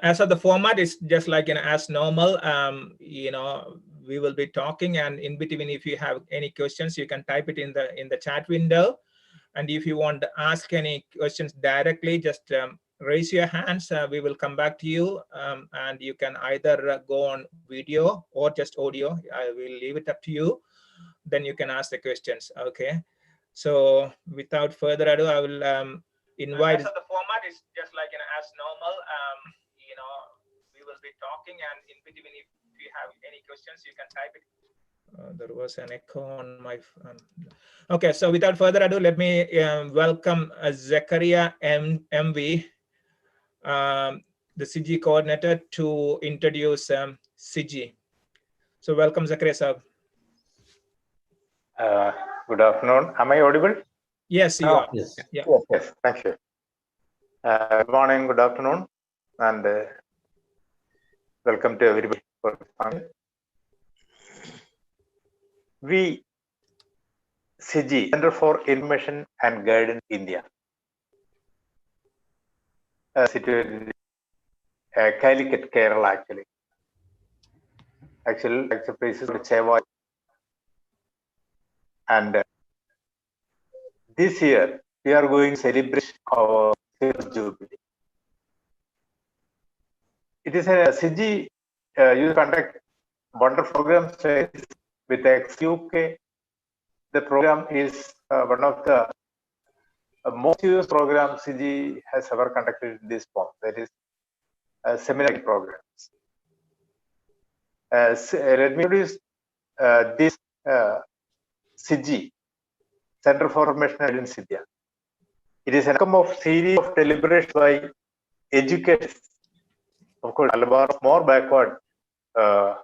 As of the format is just like as normal. We will be talking, and in between, if you have any questions, you can type it in the chat window. And if you want to ask any questions directly, just raise your hands. We will come back to you, and you can either go on video or just audio. I will leave it up to you. Then you can ask the questions. Okay. So without further ado, I will invite. So the format is just like as normal. We will be talking, and in between, if you have any questions, you can type it. There was an echo on my phone. Okay, so without further ado, let me welcome Zakaria MV, the Cigi coordinator, to introduce Cigi. So welcome, Zakaria sir. Good afternoon. Am I audible? Yes, you are. Yes. Yeah. Yes, thank you. Good morning, good afternoon, and welcome to everybody for this function. We, Cigi, Center for Information and Guidance India, situated in Calicut, Kerala, actually. Actually, the place is Cheva. And this year, we are going to celebrate our silver jubilee. It is a Cigi, you conduct wonderful programs with Exluk. The program is one of the most used programs Cigi has ever conducted in this form. That is seminar programs. Let me introduce this Cigi, Center for Information and Guidance India. It is an outcome of series of deliberations by educators. Of course, Malabar is more backward when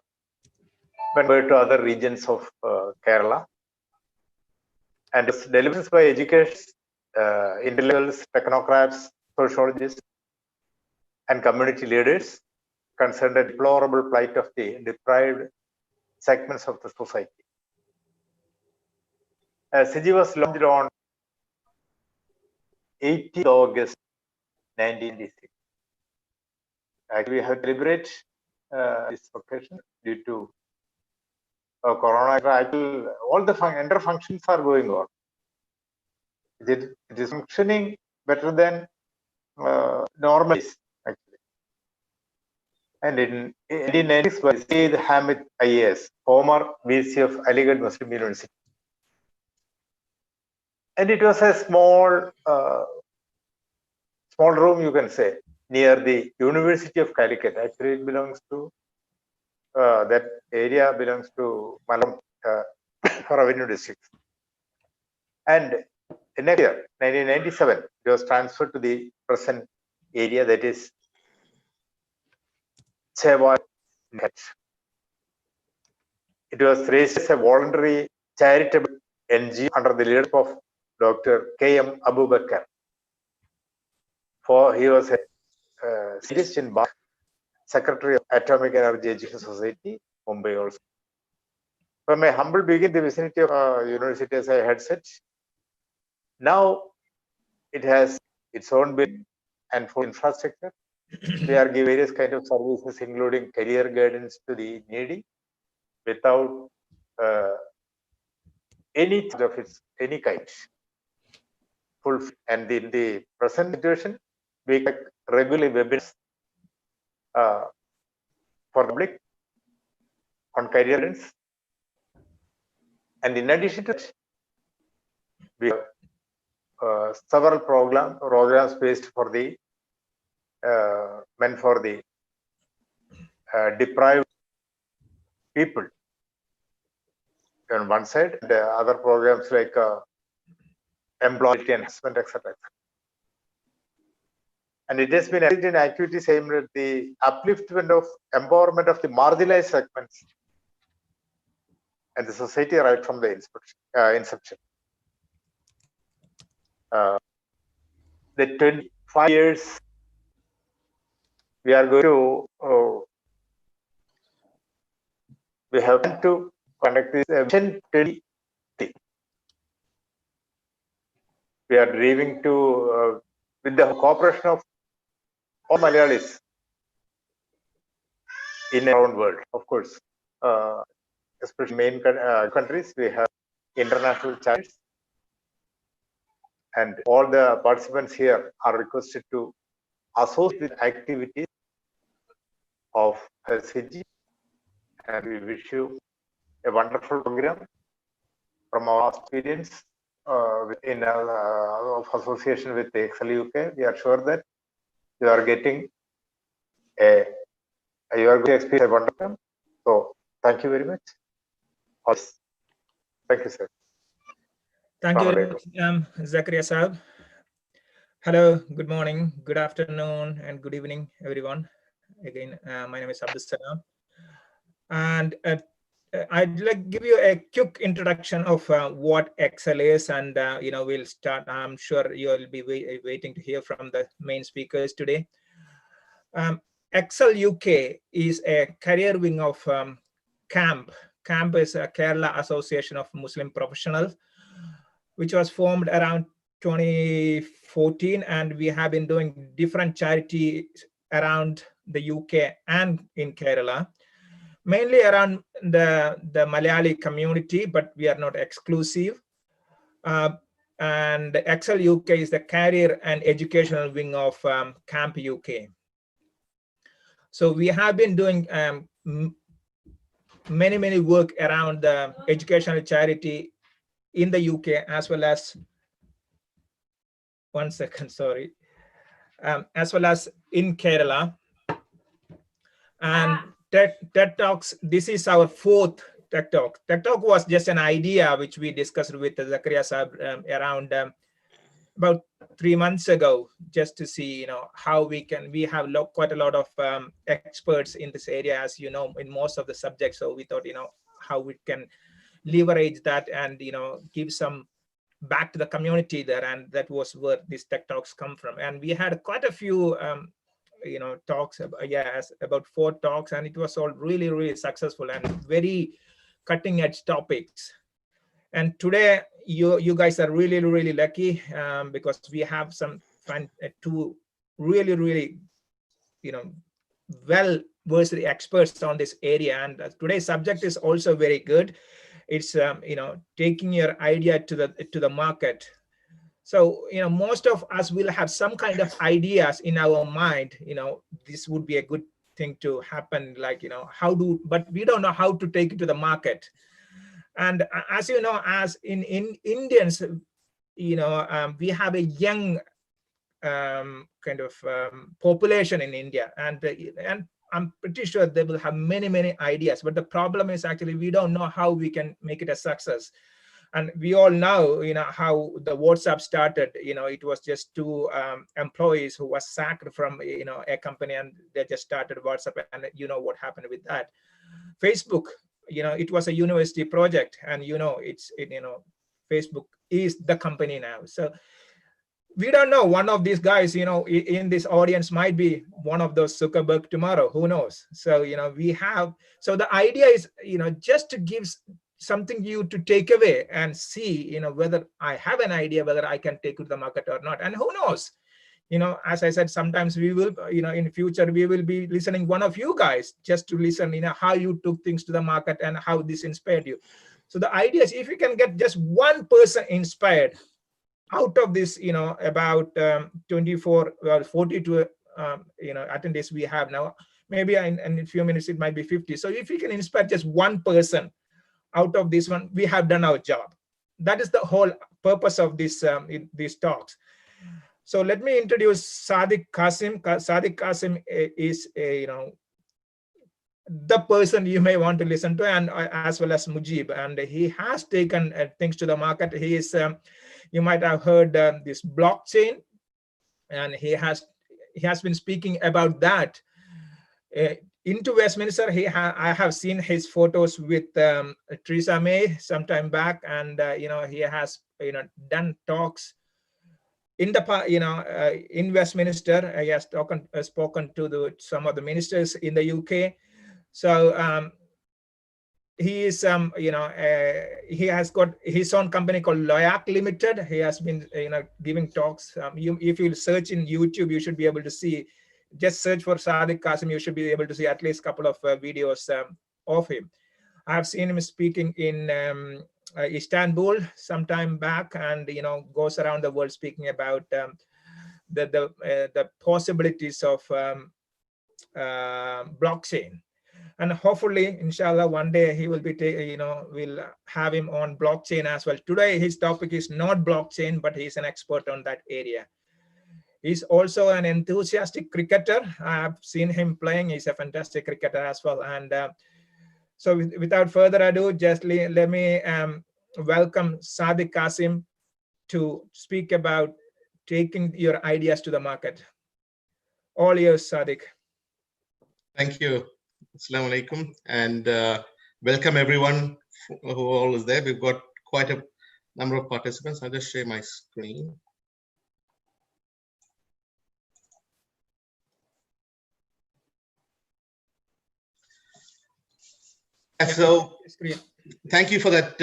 compared to other regions of Kerala. And it's deliberations by educators, intellectuals, technocrats, sociologists, and community leaders concerned the deplorable plight of the deprived segments of the society. Cigi was launched on 18th August 1996. Actually, we have to celebrate this occasion due to Corona. Actually, all the inter functions are going on. It is functioning better than normal, actually. And in 1996, Sayyid Hamid IAS, former VC of Aligarh Muslim University. And it was a small room, you can say, near the University of Calicut. Actually, it belongs to that area belongs to Malam Revenue District. And next year, 1997, it was transferred to the present area, that is Cheva. It was raised as a voluntary charitable NGO under the leadership of Dr. K.M. Abubakar. For he was a scientist in Bach, Secretary of Atomic Energy Education Society, Mumbai also. From a humble beginning, the vicinity of university as a headset. Now it has its own building and full infrastructure. We are giving various kind of services, including career guidance to the needy, without any of its any kind. Full, and in the present situation, we make regular webinars for the public on career guidance. And in addition to that, we have several programs based for the meant for the deprived people on one side, and other programs like employment enhancement, etc. And it has been an activities aimed at the upliftment of empowerment of the marginalized segments and the society right from the inception. The 25 years we are going to we have to conduct this Vision 2030. We are dreaming to with the cooperation of all Malayalis in our own world. Of course, especially main countries, we have international chapters, and all the participants here are requested to associate with activities of Cigi, and we wish you a wonderful program from our experience in of association with the Exluk. We are sure that you are getting you are going to experience a wonderful. So thank you very much. Thank you, sir. Thank you very much, Zakaria Saab. Hello, good morning, good afternoon, and good evening, everyone. Again, my name is Abdul Salam, and I'd like to give you a quick introduction of what Excel is, and we'll start. I'm sure you'll be waiting to hear from the main speakers today. Excel UK is a career wing of CAMP. CAMP is a Kerala Association of Muslim Professionals, which was formed around 2014, and we have been doing different charities around the UK and in Kerala, mainly around the Malayali community, but we are not exclusive. And Excel UK is the career and educational wing of CAMP UK. So we have been doing many work around the educational charity in the UK, as well as as well as in Kerala. And TED Talks, this is our fourth TED Talk. TED Talk was just an idea which we discussed with Zakaria Saab around about 3 months ago, just to see, how we have quite a lot of experts in this area, as you know, in most of the subjects. So we thought, how we can leverage that and, give some back to the community there. And that was where these tech talks come from. And we had quite a few, talks, about 4 talks, and it was all really successful and very cutting edge topics. And today, you guys are really lucky because we have some two really well-versed experts on this area. And today's subject is also very good. It's taking your idea to the market. So most of us will have some kind of ideas in our mind. This would be a good thing to happen. Like but we don't know how to take it to the market. And as you know, as in Indians, we have a young population in India, and I'm pretty sure they will have many ideas. But the problem is actually we don't know how we can make it a success. And we all know, how the WhatsApp started. It was just 2 employees who was sacked from a company, and they just started WhatsApp, and what happened with that. Facebook, it was a university project, and Facebook is the company now. So we don't know, one of these guys in this audience might be one of those Zuckerberg tomorrow, who knows. So so the idea is just to give something you to take away and see whether I have an idea, whether I can take it to the market or not. And who knows, as I said, sometimes we will, in future, we will be listening one of you guys just to listen, how you took things to the market and how this inspired you. So the idea is, if you can get just one person inspired out of this, about 24 or 42 attendees we have now, maybe in a few minutes it might be 50. So if you can inspire just one person out of this one, we have done our job. That is the whole purpose of this these talks. So let me introduce Sadiq Qasim. Sadiq Qasim is the person you may want to listen to, and as well as Mujib, and he has taken things to the market. He is, you might have heard this blockchain, and he has been speaking about that. Into Westminster, I have seen his photos with Theresa May some time back, and he has done talks in the in Westminster. He has spoken to some of the ministers in the UK. So he is he has got his own company called Loyak Limited. He has been giving talks. If you search in YouTube, you should be able to see just search for Sadiq Kasim. You should be able to see at least a couple of videos of him. I've seen him speaking in Istanbul some time back, and goes around the world speaking about the possibilities of blockchain. And hopefully, inshallah, one day he will be we'll have him on blockchain as well. Today his topic is not blockchain, but he's an expert on that area. He's also an enthusiastic cricketer. I've seen him playing. He's a fantastic cricketer as well. And so without further ado, just let me welcome Sadiq Kasim to speak about taking your ideas to the market. All yours, Sadiq. Thank you. Assalamu alaikum, and welcome everyone who all is there. We've got quite a number of participants. I'll just share my screen. So thank you for that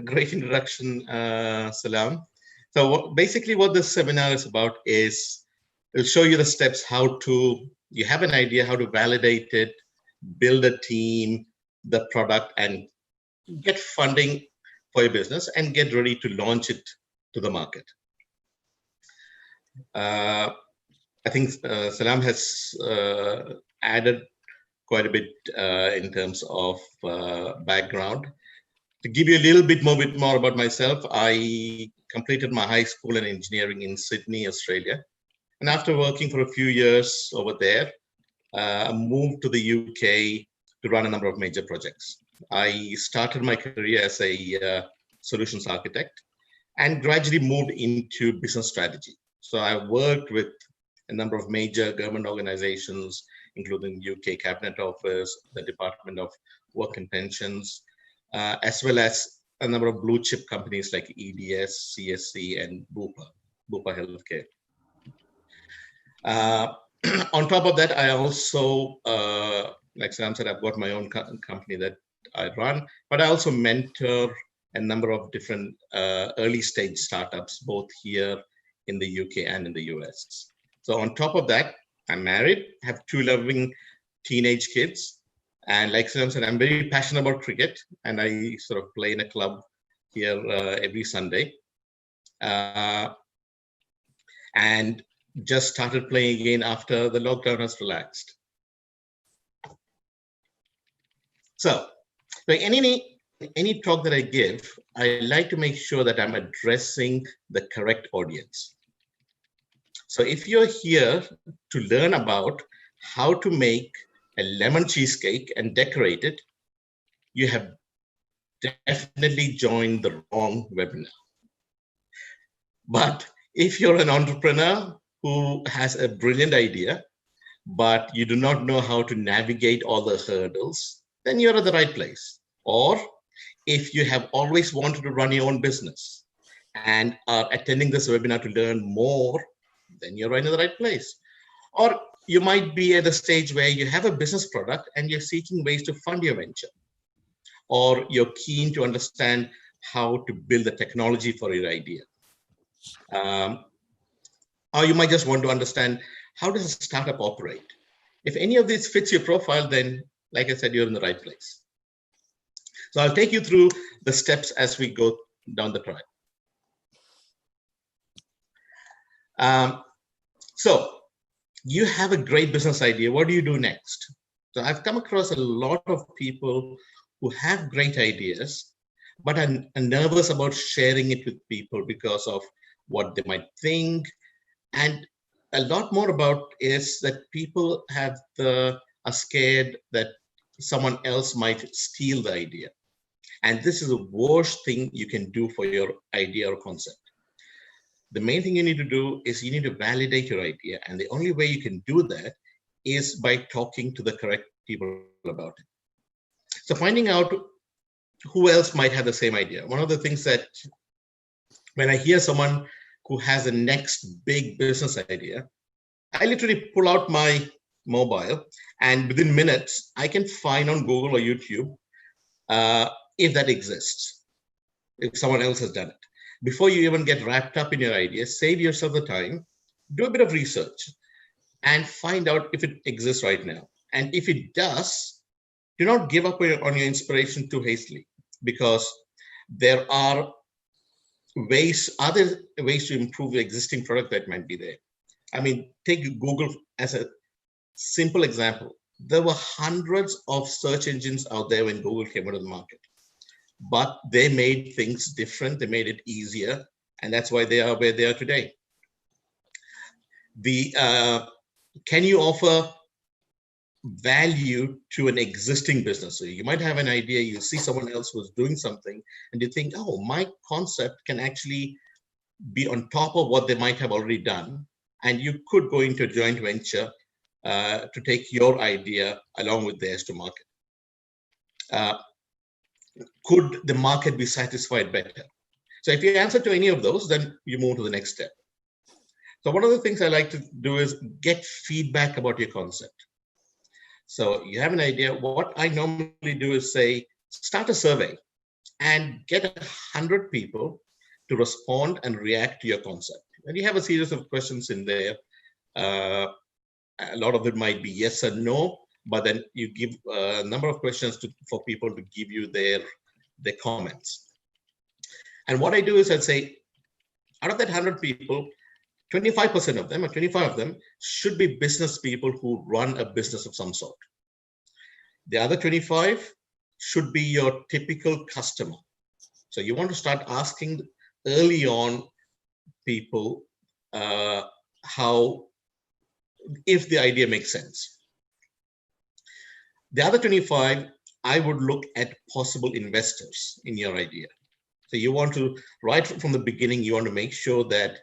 great introduction, Salam. So basically what this seminar is about is it'll show you the steps how to, you have an idea how to validate it, build a team, the product, and get funding for your business and get ready to launch it to the market. I think Salam has added quite a bit in terms of background. To give you a little bit more about myself, I completed my high school in engineering in Sydney, Australia. And after working for a few years over there, I moved to the UK to run a number of major projects. I started my career as a solutions architect and gradually moved into business strategy. So I worked with a number of major government organizations, including UK Cabinet Office, the Department of Work and Pensions, as well as a number of blue chip companies like EDS, CSC, and Bupa Healthcare. On top of that, I also, like Sam said, I've got my own company that I run, but I also mentor a number of different early stage startups, both here in the UK and in the US. So on top of that, I'm married, have 2 loving teenage kids. And like Sam said, I'm very passionate about cricket, and I sort of play in a club here every Sunday. And just started playing again after the lockdown has relaxed. So like any talk that I give, I like to make sure that I'm addressing the correct audience. So if you're here to learn about how to make a lemon cheesecake and decorate it, you have definitely joined the wrong webinar. But if you're an entrepreneur who has a brilliant idea, but you do not know how to navigate all the hurdles, then you're at the right place. Or if you have always wanted to run your own business and are attending this webinar to learn more, then you're right in the right place. Or you might be at a stage where you have a business product and you're seeking ways to fund your venture. Or you're keen to understand how to build the technology for your idea. Or you might just want to understand how does a startup operate. If any of this fits your profile, then like I said, you're in the right place. So I'll take you through the steps as we go down the track. So you have a great business idea. What do you do next? So I've come across a lot of people who have great ideas, but are nervous about sharing it with people because of what they might think. And a lot more about is that people are scared that someone else might steal the idea. And this is the worst thing you can do for your idea or concept. The main thing you need to do is you need to validate your idea. And the only way you can do that is by talking to the correct people about it. So finding out who else might have the same idea. One of the things that when I hear someone who has the next big business idea, I literally pull out my mobile and within minutes, I can find on Google or YouTube if that exists, if someone else has done it. Before you even get wrapped up in your idea, save yourself the time, do a bit of research. and find out if it exists right now. And if it does, do not give up on your inspiration too hastily, because there are other ways to improve the existing product that might be there. I mean, take Google as a simple example. There were hundreds of search engines out there when Google came out of the market, but they made things different. They made it easier, and that's why they are where they are today. Can you offer value to an existing business? So you might have an idea, you see someone else who's doing something, and you think, oh, my concept can actually be on top of what they might have already done, and you could go into a joint venture to take your idea along with theirs to market. Could the market be satisfied better? So if you answer to any of those, then you move to the next step. So one of the things I like to do is get feedback about your concept. So you have an idea. What I normally do is say, start a survey and get 100 people to respond and react to your concept. And you have a series of questions in there. A lot of it might be yes or no, but then you give a number of questions for people to give you their comments. And what I do is I'd say, out of that 100 people, 25% of them, or 25 of them, should be business people who run a business of some sort. The other 25 should be your typical customer. So you want to start asking early on people if the idea makes sense. The other 25, I would look at possible investors in your idea. So you want to, right from the beginning, you want to make sure that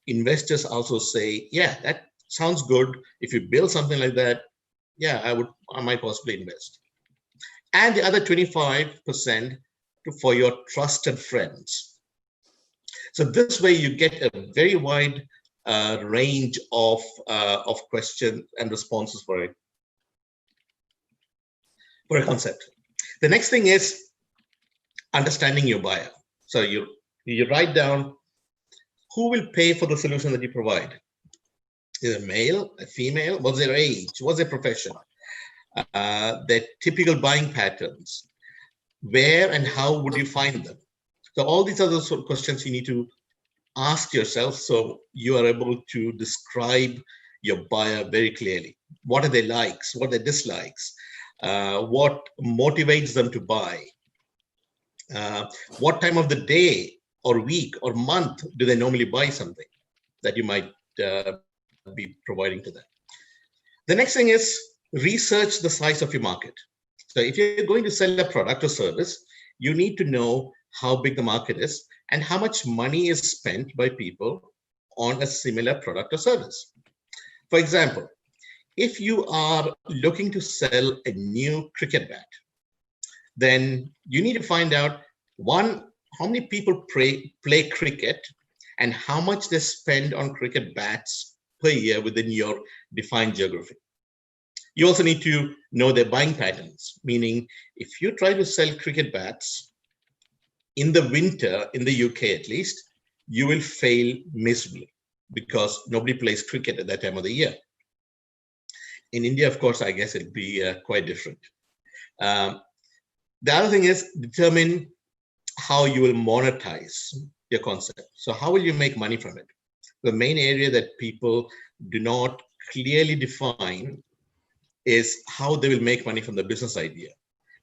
investors also say, yeah, that sounds good. If you build something like that, yeah, I might possibly invest. And the other 25% for your trusted friends. So this way you get a very wide range of questions and responses for a concept. The next thing is understanding your buyer. So you write down who will pay for the solution that you provide. Is it a male, a female? What's their age? What's their profession? Their typical buying patterns. Where and how would you find them? So all these other sort of questions you need to ask yourself, so you are able to describe your buyer very clearly. What are their likes? What are their dislikes? What motivates them to buy? What time of the day or week or month do they normally buy something that you might be providing to them? The next thing is research the size of your market. So if you're going to sell a product or service, you need to know how big the market is and how much money is spent by people on a similar product or service. For example, if you are looking to sell a new cricket bat, then you need to find out, one, how many people play cricket and how much they spend on cricket bats per year within your defined geography. You also need to know their buying patterns, meaning if you try to sell cricket bats in the winter, in the UK at least, you will fail miserably because nobody plays cricket at that time of the year. In India, of course, I guess it'd be quite different. The other thing is determine how you will monetize your concept. So how will you make money from it? The main area that people do not clearly define is how they will make money from the business idea.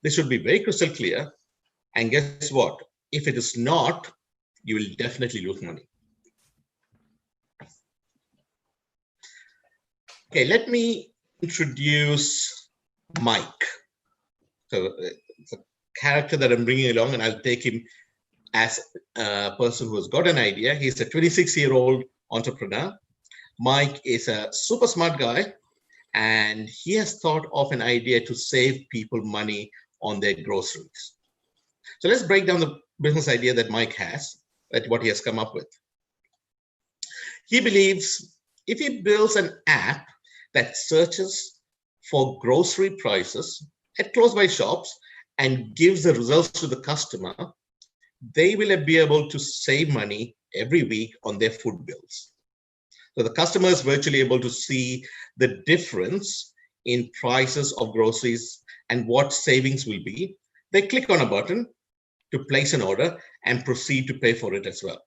This should be very crystal clear. And guess what? If it is not, you will definitely lose money. Okay, let me introduce Mike. So it's a character that I'm bringing along, and I'll take him as a person who has got an idea. He's a 26-year-old entrepreneur. Mike is a super smart guy, and he has thought of an idea to save people money on their groceries. So let's break down the business idea that Mike has, that what he has come up with. He believes if he builds an app that searches for grocery prices at close-by shops and gives the results to the customer, they will be able to save money every week on their food bills. So the customer is virtually able to see the difference in prices of groceries and what savings will be. They click on a button to place an order and proceed to pay for it as well.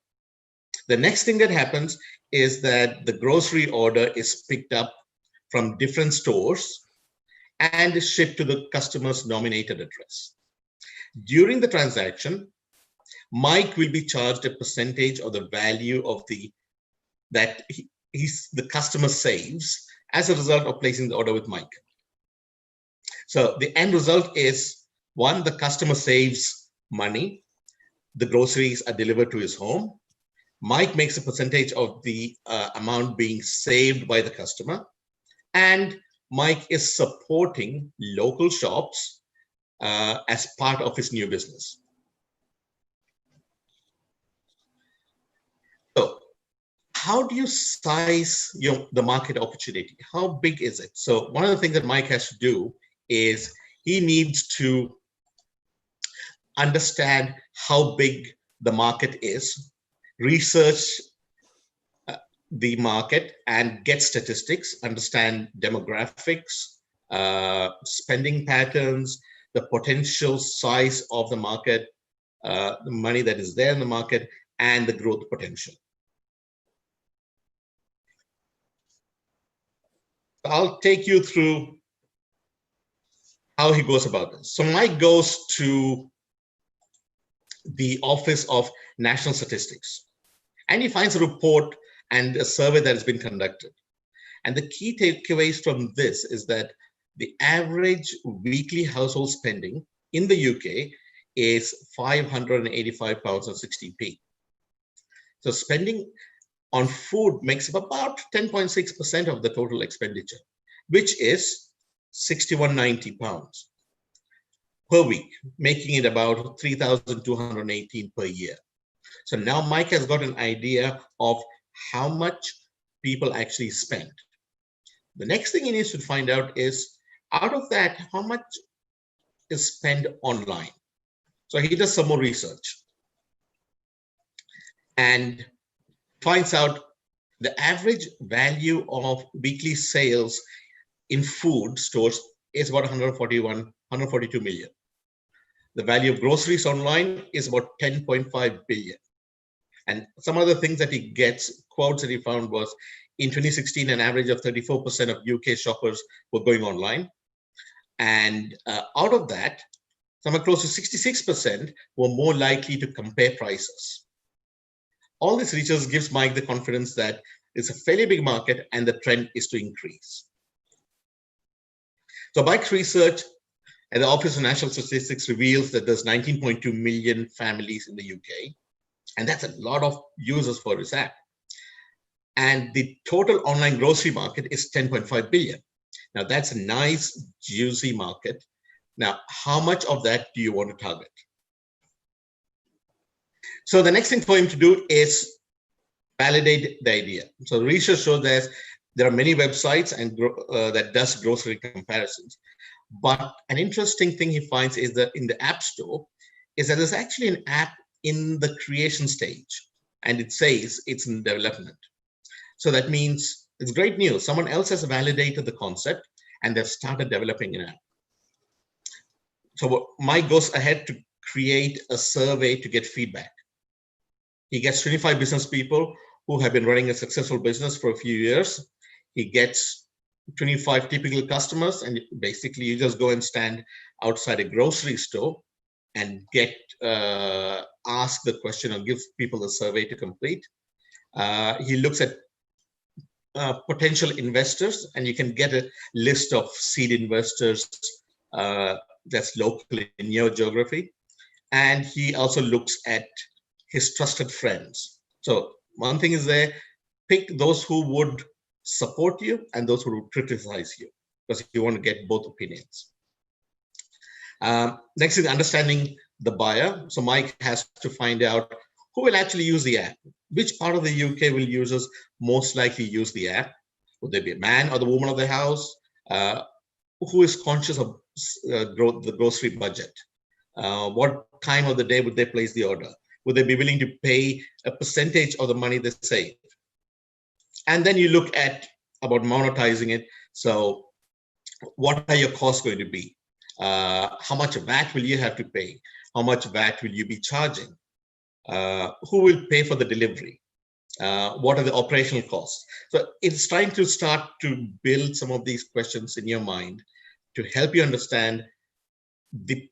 The next thing that happens is that the grocery order is picked up from different stores and is shipped to the customer's nominated address. During the transaction, Mike will be charged a percentage of the value of the customer saves as a result of placing the order with Mike. So the end result is, one, the customer saves money. The groceries are delivered to his home. Mike makes a percentage of the amount being saved by the customer. And Mike is supporting local shops as part of his new business. So how do you size the market opportunity? How big is it? So one of the things that Mike has to do is he needs to understand how big the market is, research the market and get statistics, understand demographics, spending patterns, the potential size of the market, the money that is there in the market, and the growth potential. I'll take you through how he goes about this. So Mike goes to the Office of National Statistics, and he finds a report and a survey that has been conducted. And the key takeaways from this is that the average weekly household spending in the UK is £585.60. So spending on food makes up about 10.6% of the total expenditure, which is £61.90 per week, making it about 3,218 per year. So now Mike has got an idea of how much people actually spend. The next thing he needs to find out is, out of that, how much is spent online. So he does some more research and finds out the average value of weekly sales in food stores is about 142 million. The value of groceries online is about 10.5 billion. And some other things that he gets, quotes that he found was, in 2016, an average of 34% of UK shoppers were going online. And out of that, somewhere close to 66% were more likely to compare prices. All this research gives Mike the confidence that it's a fairly big market and the trend is to increase. So Mike's research at the Office of National Statistics reveals that there's 19.2 million families in the UK, and that's a lot of users for his app. And the total online grocery market is 10.5 billion. Now that's a nice, juicy market. Now, how much of that do you want to target? So the next thing for him to do is validate the idea. So research shows that there are many websites and that does grocery comparisons. But an interesting thing he finds is that in the App Store is that there's actually an app in the creation stage, and it says it's in development. So that means it's great news. Someone else has validated the concept and they've started developing an app. So Mike goes ahead to create a survey to get feedback. He gets 25 business people who have been running a successful business for a few years. He gets 25 typical customers, and basically you just go and stand outside a grocery store and get ask the question or give people a survey to complete. He looks at potential investors, and you can get a list of seed investors that's local in your geography. And he also looks at his trusted friends. So one thing is there, pick those who would support you and those who would criticize you, because you want to get both opinions. Next is understanding the buyer. So Mike has to find out who will actually use the app. Which part of the UK will users most likely use the app? Would they be a man or the woman of the house? Who is conscious of the grocery budget? What time of the day would they place the order? Would they be willing to pay a percentage of the money they save? And then you look at about monetizing it. So what are your costs going to be? How much VAT will you have to pay? How much VAT will you be charging? Who will pay for the delivery? What are the operational costs? So it's trying to start to build some of these questions in your mind to help you understand the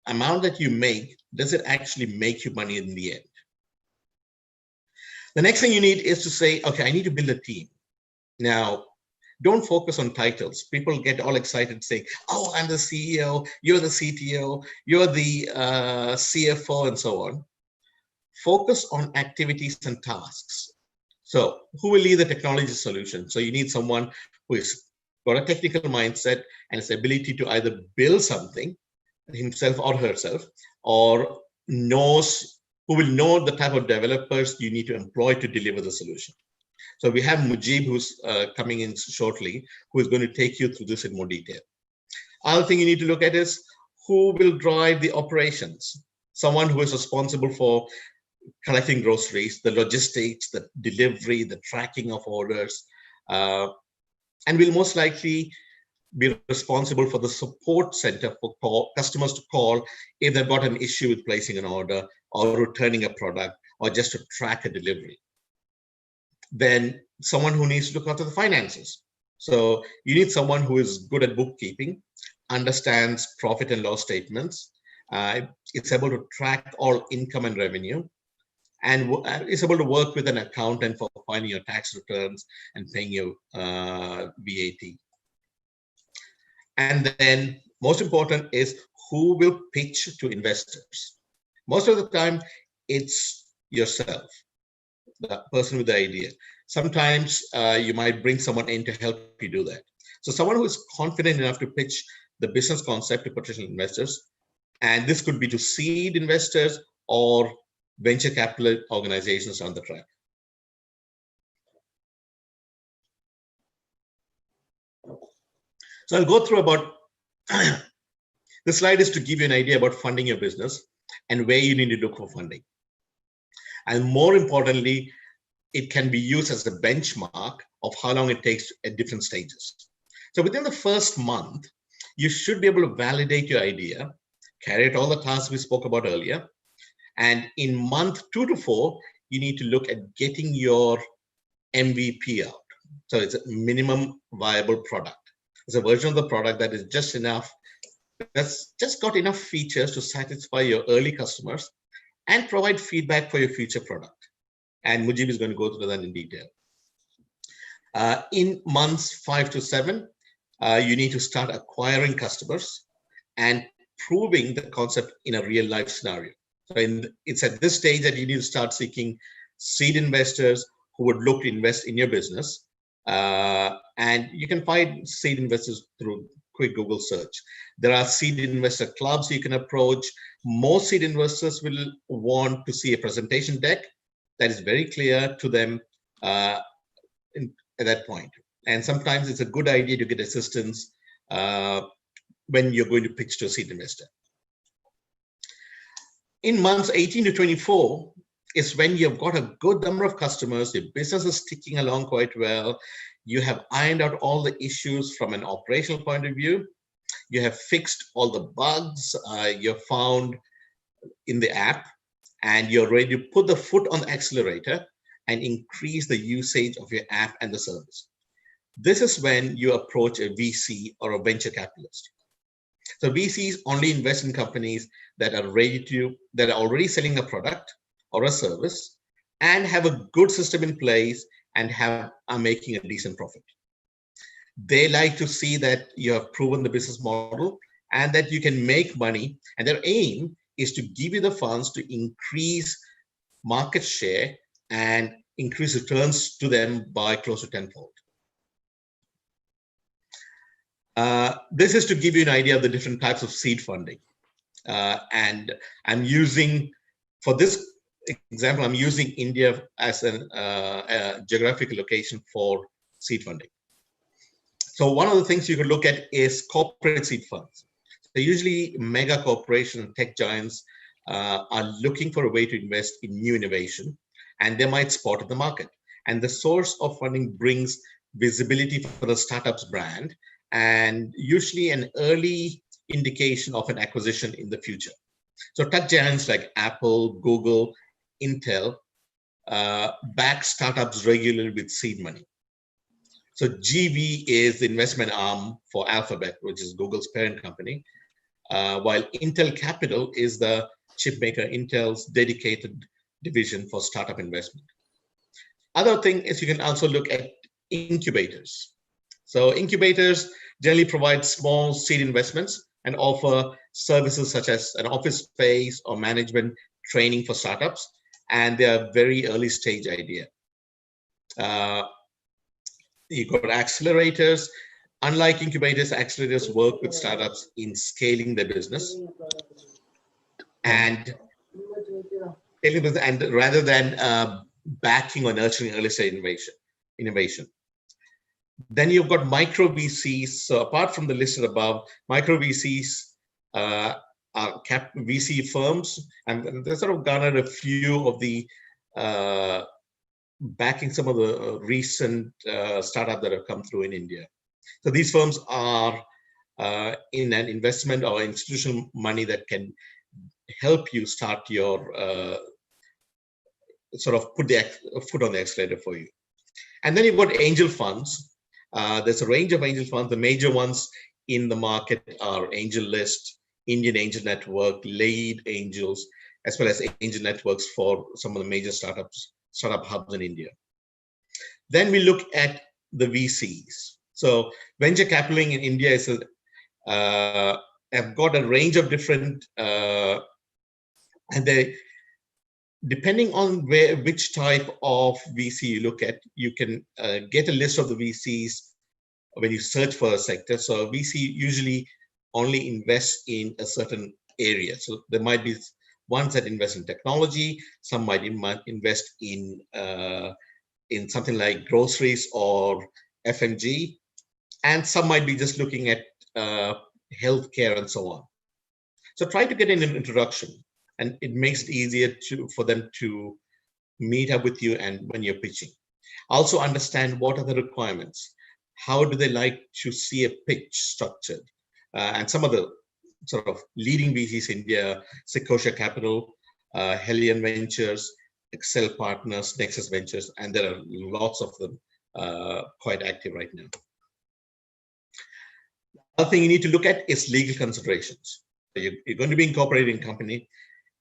amount that you make. Does it actually make you money in the end? The next thing you need is to say, okay, I need to build a team. Now, don't focus on titles. People get all excited saying, oh, I'm the CEO, you're the CTO, you're the CFO, and so on. Focus on activities and tasks. So who will lead the technology solution? So you need someone who has got a technical mindset and has ability to either build something himself or herself, or knows, who will know the type of developers you need to employ to deliver the solution. So we have Mujib, who's coming in shortly, who is going to take you through this in more detail. Other thing you need to look at is who will drive the operations. Someone who is responsible for collecting groceries, the logistics, the delivery, the tracking of orders, and will most likely be responsible for the support center for customers to call if they've got an issue with placing an order or returning a product or just to track a delivery. Then someone who needs to look after the finances. So you need someone who is good at bookkeeping, understands profit and loss statements, is able to track all income and revenue, and is able to work with an accountant for filing your tax returns and paying your VAT. And then most important is who will pitch to investors. Most of the time, it's yourself, the person with the idea. Sometimes you might bring someone in to help you do that. So someone who is confident enough to pitch the business concept to potential investors, and this could be to seed investors or venture capital organizations on the track. So I'll go through about, the slide is to give you an idea about funding your business and where you need to look for funding. And more importantly, it can be used as a benchmark of how long it takes at different stages. So within the first month, you should be able to validate your idea, carry out all the tasks we spoke about earlier. And in month 2 to 4, you need to look at getting your MVP out. So it's a minimum viable product. It's a version of the product that is just enough, that's just got enough features to satisfy your early customers and provide feedback for your future product. And Mujib is going to go through that in detail. In months 5 to 7, you need to start acquiring customers and proving the concept in a real life scenario. So it's at this stage that you need to start seeking seed investors who would look to invest in your business. And you can find seed investors through quick Google search. There are seed investor clubs you can approach. Most seed investors will want to see a presentation deck that is very clear to them at that point. And sometimes it's a good idea to get assistance when you're going to pitch to a seed investor. In months 18 to 24 is when you've got a good number of customers, your business is ticking along quite well, you have ironed out all the issues from an operational point of view, you have fixed all the bugs you've found in the app, and you're ready to put the foot on the accelerator and increase the usage of your app and the service. This is when you approach a VC or a venture capitalist. So VCs only invest in companies that are that are already selling a product or a service and have a good system in place and are making a decent profit. They like to see that you have proven the business model and that you can make money, and their aim is to give you the funds to increase market share and increase returns to them by close to tenfold. This is to give you an idea of the different types of seed funding. And I'm using, for this example, I'm using India as a geographical location for seed funding. So one of the things you can look at is corporate seed funds. So usually mega corporation and tech giants are looking for a way to invest in new innovation, and they might spot in the market. And the source of funding brings visibility for the startup's brand and usually an early indication of an acquisition in the future. So tech giants like Apple, Google, Intel back startups regularly with seed money. So GV is the investment arm for Alphabet, which is Google's parent company, while Intel Capital is the chip maker Intel's dedicated division for startup investment. Other thing is you can also look at incubators. So incubators generally provide small seed investments and offer services such as an office space or management training for startups, and they are very early stage idea. You've got accelerators. Unlike incubators, accelerators work with startups in scaling their business and rather than backing or nurturing early stage innovation. Then you've got micro VCs. So apart from the listed above, micro VCs are VC firms, and they sort of garnered a few of the backing some of the recent startups that have come through in India. So these firms are in an investment or institutional money that can help you start your sort of put the foot on the accelerator for you. And then you've got angel funds. There's a range of angel funds. The major ones in the market are AngelList, Indian Angel Network, Lead Angels, as well as angel networks for some of the major startup hubs in India. Then we look at the VCs. So venture capitaling in India is have got a range of different, and they, depending on which type of VC you look at, you can get a list of the VCs when you search for a sector. So VC usually only invests in a certain area. So there might be ones that invest in technology, some might invest in something like groceries or FMG, and some might be just looking at healthcare and so on. So try to get an introduction, and it makes it easier for them to meet up with you and when you're pitching. Also understand what are the requirements. How do they like to see a pitch structured? And some of the sort of leading VCs in India, Sequoia Capital, Helion Ventures, Excel Partners, Nexus Ventures, and there are lots of them quite active right now. Other thing you need to look at is legal considerations. You're going to be incorporating a company.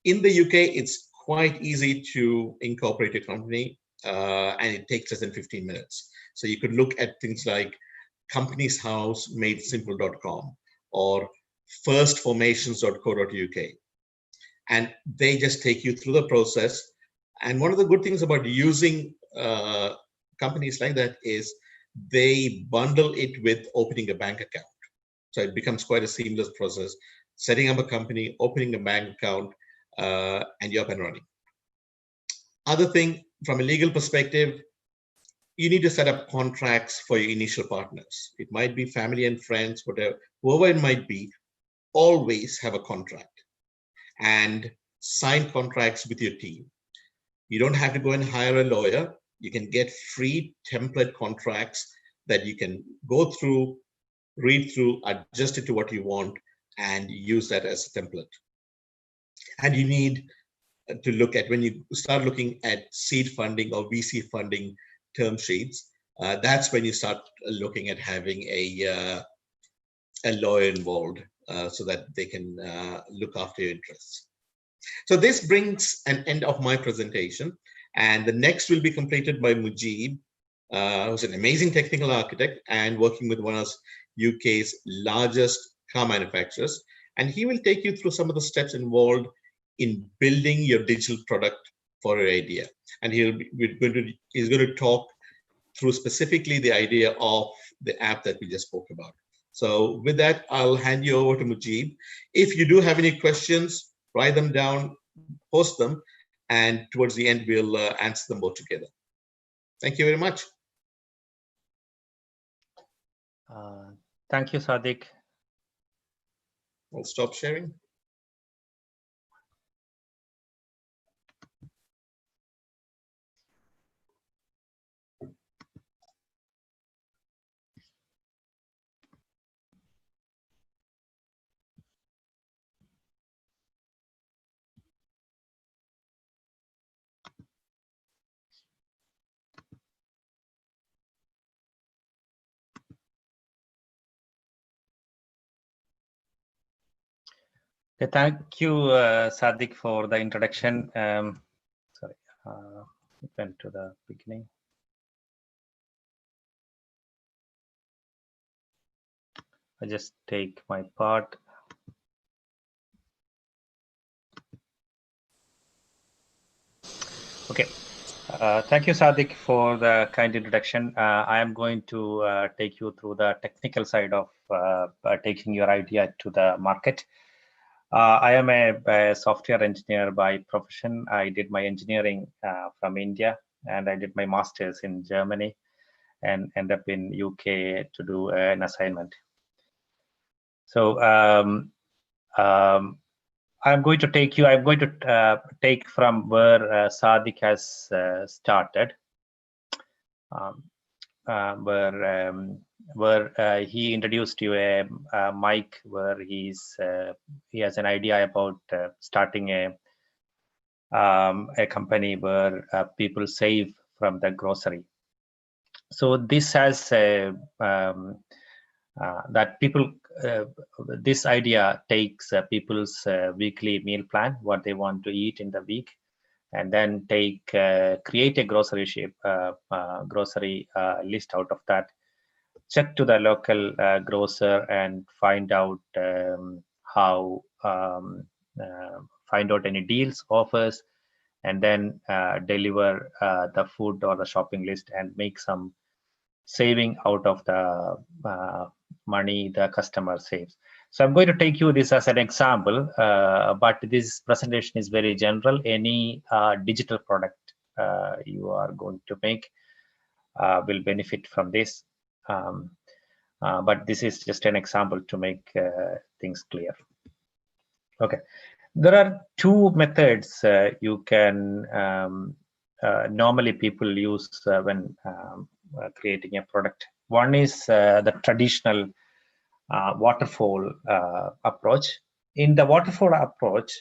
In the UK, it's quite easy to incorporate a company, and it takes less than 15 minutes. So you could look at things like Companies House, madesimple.com, or firstformations.co.uk. And they just take you through the process. And one of the good things about using companies like that is they bundle it with opening a bank account. So it becomes quite a seamless process, setting up a company, opening a bank account, and you're up and running. Other thing, from a legal perspective, you need to set up contracts for your initial partners. It might be family and friends, whatever, whoever it might be, always have a contract and sign contracts with your team. You don't have to go and hire a lawyer. You can get free template contracts that you can go through, read through, adjust it to what you want, and use that as a template. And you need to look at, when you start looking at seed funding or VC funding term sheets, that's when you start looking at having a lawyer involved so that they can look after your interests. So this brings an end of my presentation, and the next will be completed by Mujib, who's an amazing technical architect and working with one of UK's largest car manufacturers. And he will take you through some of the steps involved in building your digital product for your idea. And he's going to talk through specifically the idea of the app that we just spoke about. So with that, I'll hand you over to Mujib. If you do have any questions, write them down, post them, and towards the end, we'll answer them both together. Thank you very much. Thank you, Sadiq. I'll stop sharing. Thank you, Sadik, for the introduction. Sorry, went to the beginning. I just take my part. Okay. Thank you, Sadik, for the kind introduction. I am going to take you through the technical side of taking your idea to the market. I am a software engineer by profession. I did my engineering from India, and I did my master's in Germany, and end up in UK to do an assignment. So I'm going to take from where Sadik has started, where he introduced you a Mike, where he has an idea about starting a company where people save from the grocery. So this has that people. This idea takes people's weekly meal plan, what they want to eat in the week, and then create a grocery list out of that. Check to the local grocer and find out find out any deals, offers, and then deliver the food or the shopping list and make some saving out of the money the customer saves. So I'm going to take you this as an example, but this presentation is very general. Any digital product you are going to make will benefit from this. But this is just an example to make things clear. Okay, there are two methods you can normally people use when creating a product. One is the traditional waterfall approach. In the waterfall approach,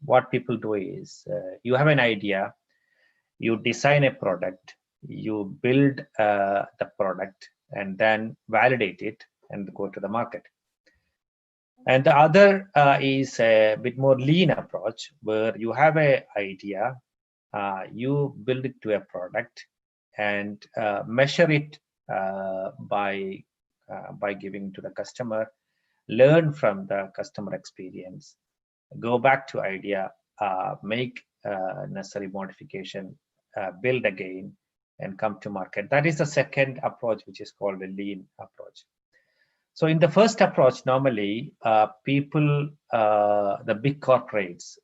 what people do is you have an idea, you design a product, you build the product, and then validate it and go to the market. And the other is a bit more lean approach, where you have an idea, you build it to a product, and measure it by giving to the customer, learn from the customer experience, go back to idea, make necessary modification, build again, and come to market. That is the second approach, which is called a lean approach. So in the first approach, normally people, the big corporates,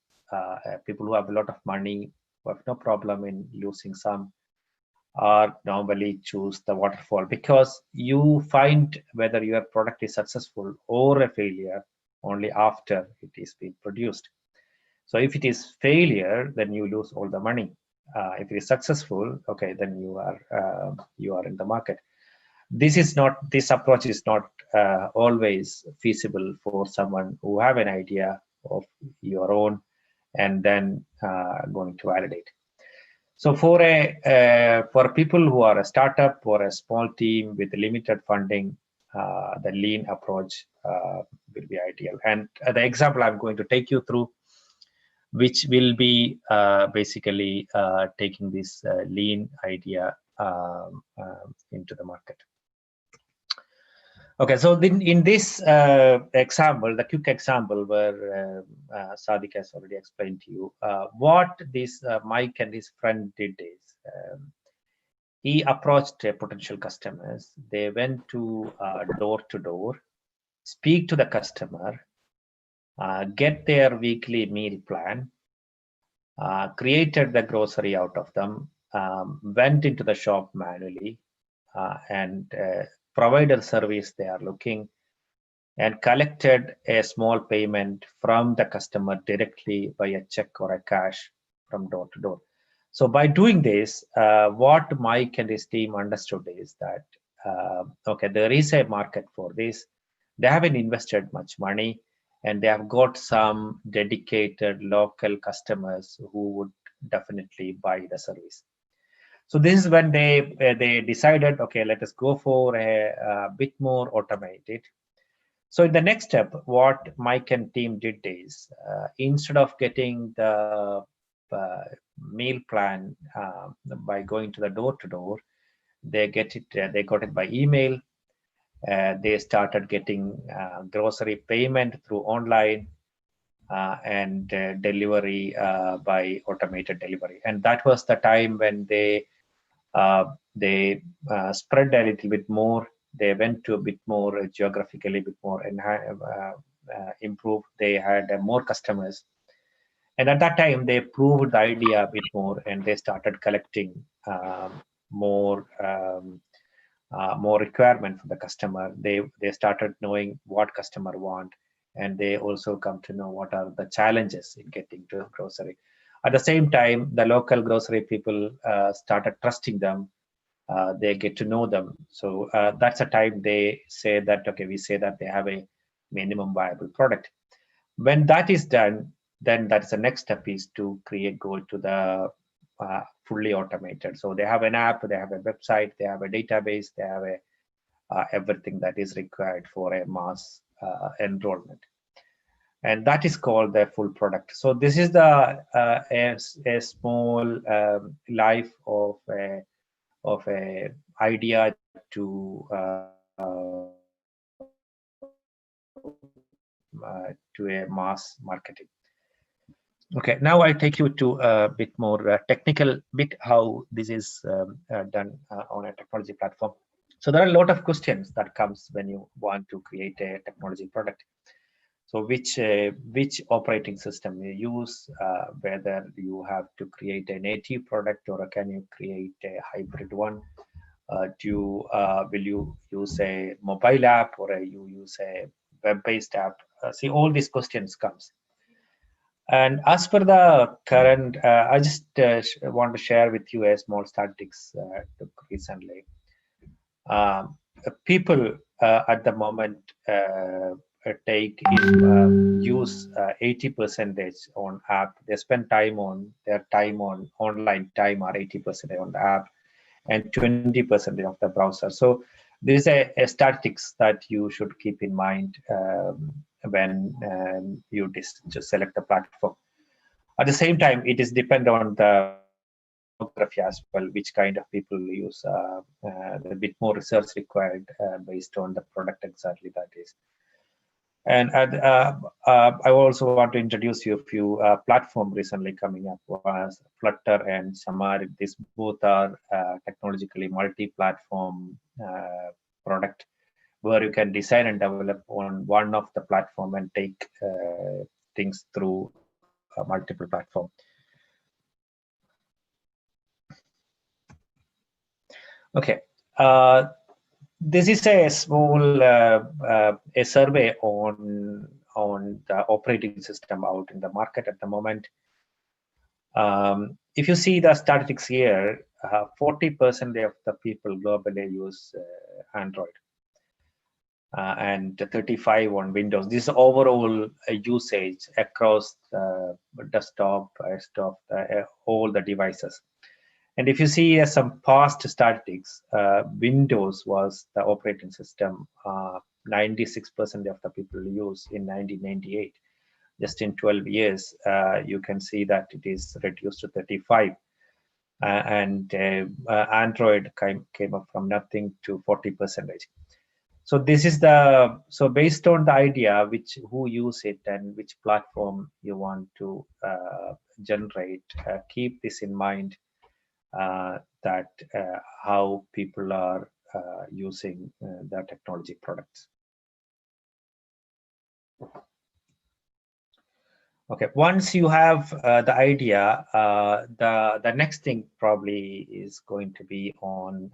people who have a lot of money, who have no problem in losing some, or normally choose the waterfall, because you find whether your product is successful or a failure only after it is being produced. So if it is failure, then you lose all the money. If it is successful, okay, then you are in the market. This approach is not always feasible for someone who have an idea of your own and then going to validate. So for people who are a startup or a small team with limited funding, the lean approach will be ideal. And the example I'm going to take you through, which will be basically taking this lean idea into the market. Okay, so in this example, the quick example where Sadik has already explained to you, what this Mike and his friend did is he approached potential customers. They went to door to door, speak to the customer, get their weekly meal plan, created the grocery out of them, went into the shop manually, and provided service they are looking, and collected a small payment from the customer directly by a check or a cash from door to door. So by doing this, what Mike and his team understood is that, okay, there is a market for this. They haven't invested much money, and they have got some dedicated local customers who would definitely buy the service. So this is when they decided, okay, let us go for a bit more automated. So in the next step, what Mike and team did is, instead of getting the meal plan by going to the door to door, they got it by email. They started getting grocery payment through online and delivery by automated delivery. And that was the time when they spread a little bit more. They went to a bit more geographically, a bit more and improved. They had more customers. And at that time, they proved the idea a bit more, and they started collecting more more requirement from the customer. They started knowing what customer want, and they also come to know what are the challenges in getting to grocery. At the same time, the local grocery people started trusting them. They get to know them. So that's a time they say that, okay, we say that they have a minimum viable product. When that is done, then that's the next step is to go to the fully automated. So they have an app, they have a website, they have a database, they have a everything that is required for a mass enrollment, and that is called the full product. So this is the a small life of a idea to a mass marketing. Okay, now I take you to a bit more technical bit how this is done on a technology platform. So there are a lot of questions that comes when you want to create a technology product. So which operating system you use, whether you have to create a native product or can you create a hybrid one? Will you use a mobile app or you use a web-based app? See, all these questions comes. And as per the current, I just want to share with you a small statistics recently. People at the moment use 80% on app. They spend their time on online time or 80% on the app and 20% of the browser. So there is a statistics that you should keep in mind when you just select the platform. At the same time, it is depend on the demography as well, which kind of people use. A bit more research required based on the product exactly that is. And I also want to introduce you a few platforms recently coming up. One is Flutter and Xamarin. These both are technologically multi-platform product where you can design and develop on one of the platform and take things through multiple platform. Okay. This is a small a survey on the operating system out in the market at the moment. If you see the statistics here, 40% of the people globally use Android and 35 on Windows. This is overall usage across desktop, all the devices. And if you see some past statistics, Windows was the operating system 96% of the people use in 1998. Just in 12 years, you can see that it is reduced to 35. And Android came up from nothing to 40%. So this is so based on the idea who use it and which platform you want to generate, keep this in mind. That how people are using the technology products. Okay, once you have the idea, the next thing probably is going to be on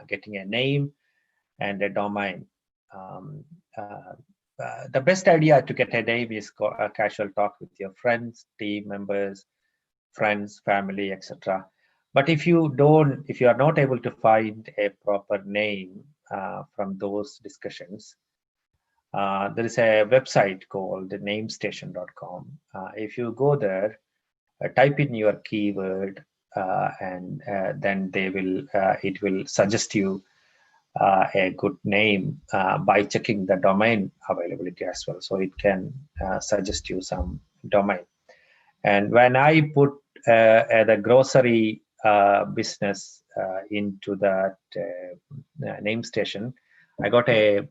getting a name and a domain. The best idea to get a name is a casual talk with your friends, team members, friends, family, etc. But if you are not able to find a proper name from those discussions, there is a website called namestation.com. If you go there, type in your keyword, and then it will suggest you a good name by checking the domain availability as well. So it can suggest you some domain. And when I put the grocery business into that name station, I got a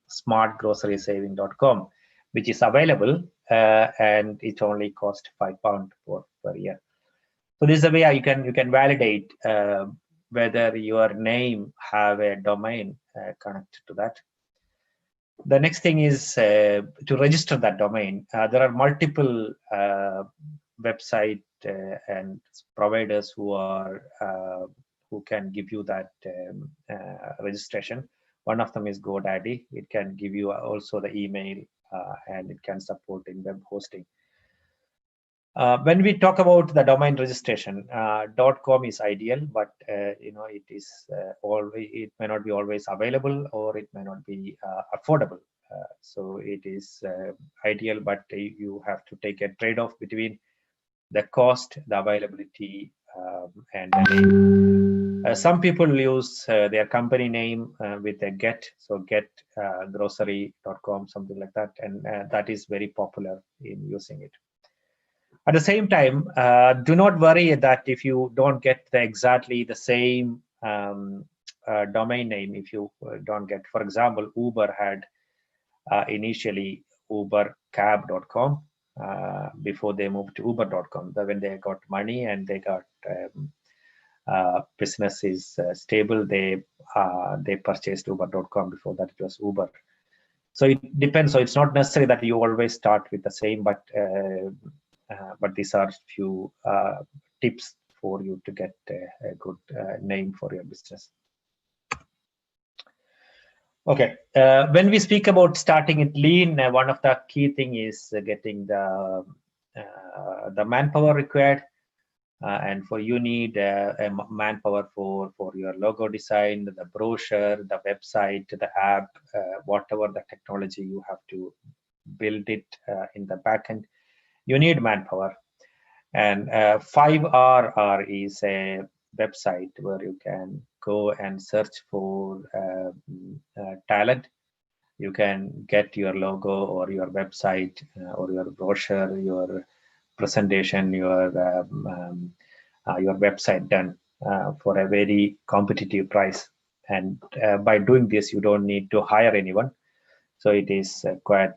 smartgrocerysaving.com, which is available, and it only cost £5 per year. So this is the way you can validate whether your name have a domain connected to that. The next thing is to register that domain. There are multiple website and providers who can give you that registration. One of them is GoDaddy. It can give you also the email, and it can support in web hosting. When we talk about the domain registration, .com is ideal, but it is it may not be always available, or it may not be affordable. So it is ideal, but you have to take a trade-off between the cost, the availability, and the name. Some people use their company name with a get, so getgrocery.com, something like that, and that is very popular in using it. At the same time, do not worry that if you don't get exactly the same domain name, if you don't get, for example, Uber had initially ubercab.com before they moved to uber.com. When they got money and they got business is stable, they purchased uber.com. Before that it was Uber. So it depends. So it's not necessary that you always start with the same, but these are few tips for you to get a good name for your business. Okay, when we speak about starting it lean, one of the key thing is getting the manpower required, and for you need a manpower for your logo design, the brochure, the website, the app, whatever the technology you have to build it in the backend. You need manpower, and 5RR is a website where you can go and search for talent. You can get your logo or your website or your brochure, your presentation, your website done for a very competitive price. And by doing this, you don't need to hire anyone. So it is quite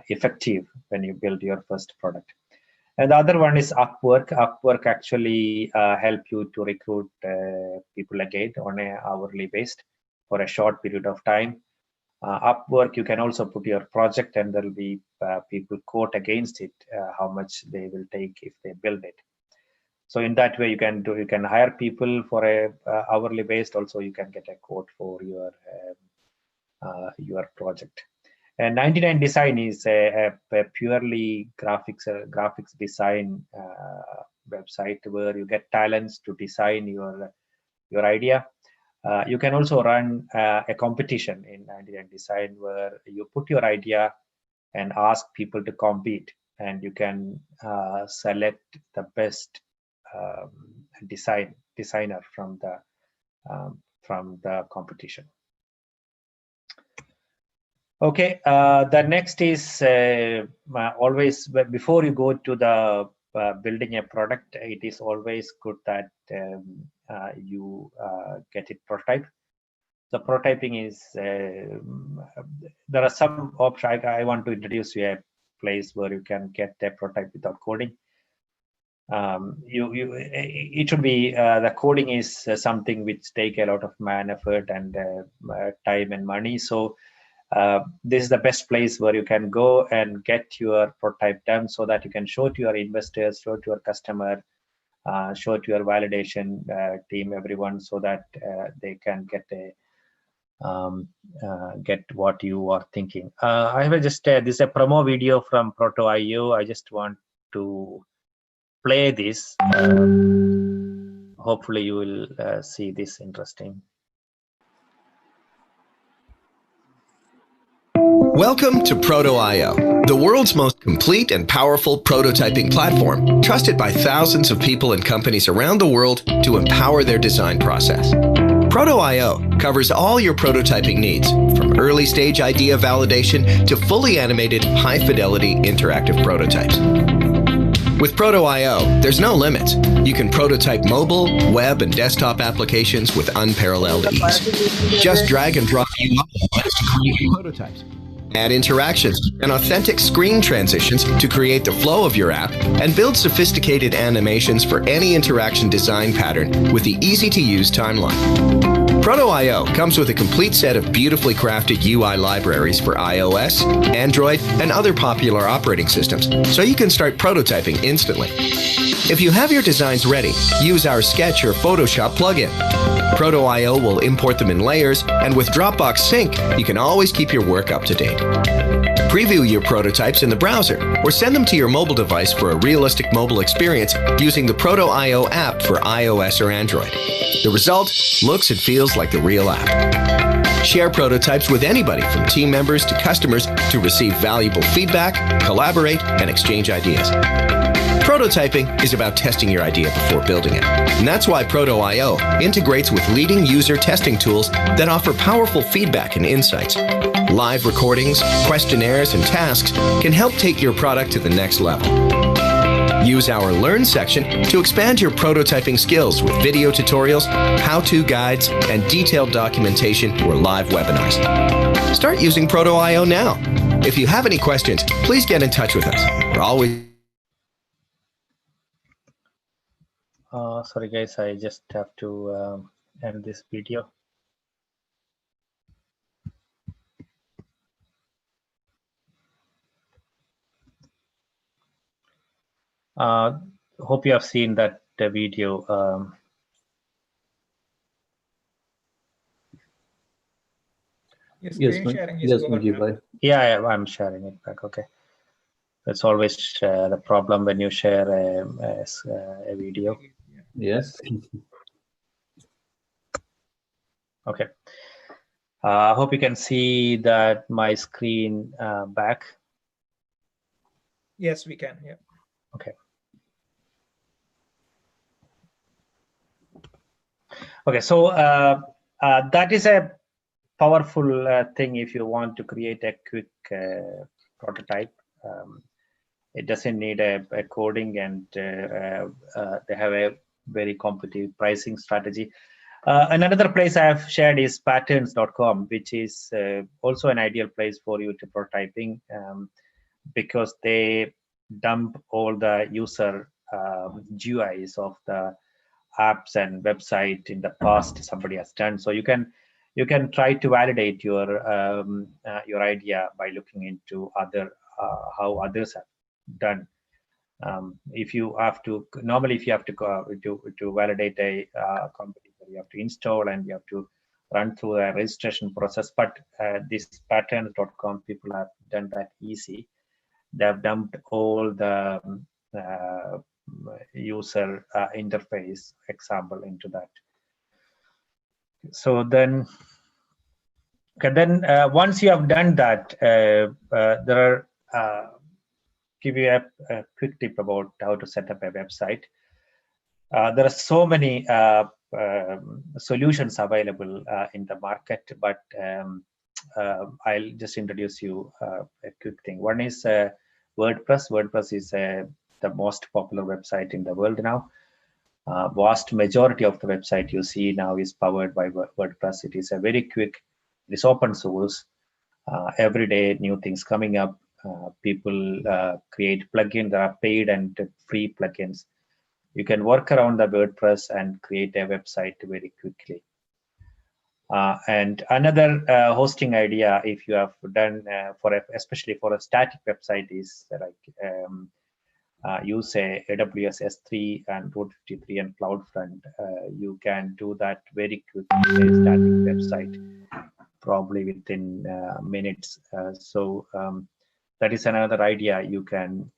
effective when you build your first product. And the other one is Upwork. Upwork actually help you to recruit people again on an hourly basis for a short period of time. Upwork, you can also put your project, and there will be people quote against it how much they will take if they build it. So in that way, you can hire people for a hourly based. Also, you can get a quote for your project. And 99 Design is a purely graphics design website where you get talents to design your idea. You can also run a competition in 99 Design where you put your idea and ask people to compete, and you can select the best designer from the competition. Okay, the next is always before you go to the building a product, it is always good that you get it prototype. The prototyping is there are some options. I want to introduce you a place where you can get a prototype without coding. It should be the coding is something which take a lot of man effort and time and money. So this is the best place where you can go and get your prototype done, so that you can show to your investors, show to your customer, show to your validation team, everyone, so that they can get what you are thinking. I have just this is a promo video from Proto.io. I just want to play this. Hopefully you will see this interesting. Welcome to Proto.io, the world's most complete and powerful prototyping platform, trusted by thousands of people and companies around the world to empower their design process. Proto.io covers all your prototyping needs, from early stage idea validation to fully animated, high fidelity interactive prototypes. With Proto.io, there's no limits. You can prototype mobile, web, and desktop applications with unparalleled ease. Just drag and drop UI to create your prototypes. Add interactions and authentic screen transitions to create the flow of your app, and build sophisticated animations for any interaction design pattern with the easy-to-use timeline. Proto.io comes with a complete set of beautifully crafted UI libraries for iOS, Android, and other popular operating systems, so you can start prototyping instantly. If you have your designs ready, use our Sketch or Photoshop plugin. Proto.io will import them in layers, and with Dropbox Sync, you can always keep your work up to date. Preview your prototypes in the browser, or send them to your mobile device for a realistic mobile experience using the Proto.io app for iOS or Android. The result looks and feels like the real app. Share prototypes with anybody, from team members to customers, to receive valuable feedback, collaborate, and exchange ideas. Prototyping is about testing your idea before building it. And that's why Proto.io integrates with leading user testing tools that offer powerful feedback and insights. Live recordings, questionnaires, and tasks can help take your product to the next level. Use our Learn section to expand your prototyping skills with video tutorials, how-to guides, and detailed documentation or live webinars. Start using Proto.io now. If you have any questions, please get in touch with us. We're always... Sorry guys, I just have to end this video. Hope you have seen that video. Yes, Yes, screen sharing is good now. Yeah, I'm sharing it back. Okay. That's always the problem when you share a video. Yes. Okay. I hope you can see that my screen back. Yes, we can. Yeah. Okay. Okay. So that is a powerful thing if you want to create a quick prototype. It doesn't need a coding, and they have a very competitive pricing strategy. Another place I have shared is patterns.com, which is also an ideal place for you to prototyping, because they dump all the user GUIs of the apps and website in the past somebody has done. So you can try to validate your idea by looking into other how others have done. If you have to normally, if you have to validate a company, you have to install and you have to run through a registration process. But this patterns.com, people have done that easy. They have dumped all the user interface example into that. So then, okay, then once you have done that, there are give you a quick tip about how to set up a website. There are so many solutions available in the market, but I'll just introduce you a quick thing. One is WordPress. WordPress is the most popular website in the world now. Vast majority of the website you see now is powered by WordPress. It is a very quick, it is open source. Every day new things coming up. People create plugins. There are paid and free plugins. You can work around the WordPress and create a website very quickly. And another hosting idea, if you have done especially for a static website, is like use a AWS S3 and Route 53 and CloudFront. You can do that very quickly, a static website, probably within minutes. So that is another idea. You can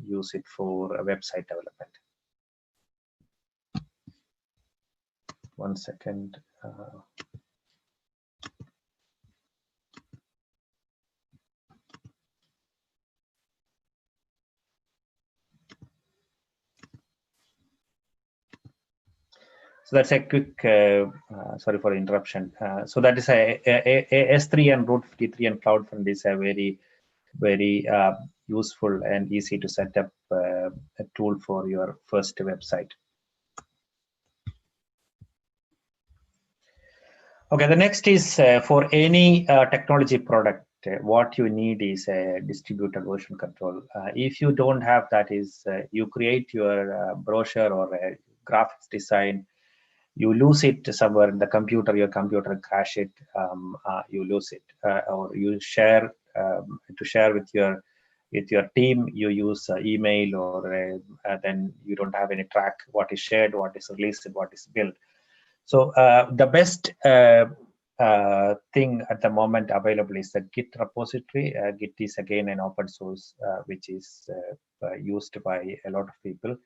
use it for a website development. One second. So that's a quick, sorry for the interruption. So that is a S3 and Route 53 and CloudFront is a very useful and easy to set up a tool for your first website. Okay, the next is for any technology product, what you need is a distributed version control. If you don't have that, is you create your brochure or a graphics design, you lose it somewhere in the computer, your computer crash it, you lose it, or you share to share with your team, you use email, or then you don't have any track what is shared, what is released, what is built. So the best thing at the moment available is the Git repository. Git is again an open source which is used by a lot of people.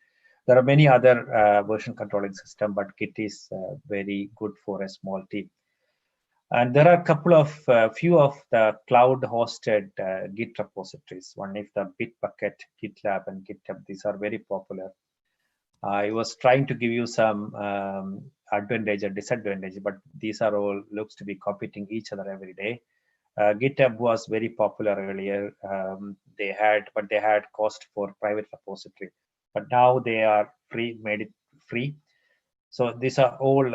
There are many other version controlling system, but Git is very good for a small team. And there are a couple of few of the cloud hosted Git repositories. One is the Bitbucket, GitLab, and GitHub. These are very popular. I was trying to give you some advantage or disadvantage, but these are all looks to be competing each other every day. GitHub was very popular earlier. They had cost for private repository, but now they are free, made it free. So these are all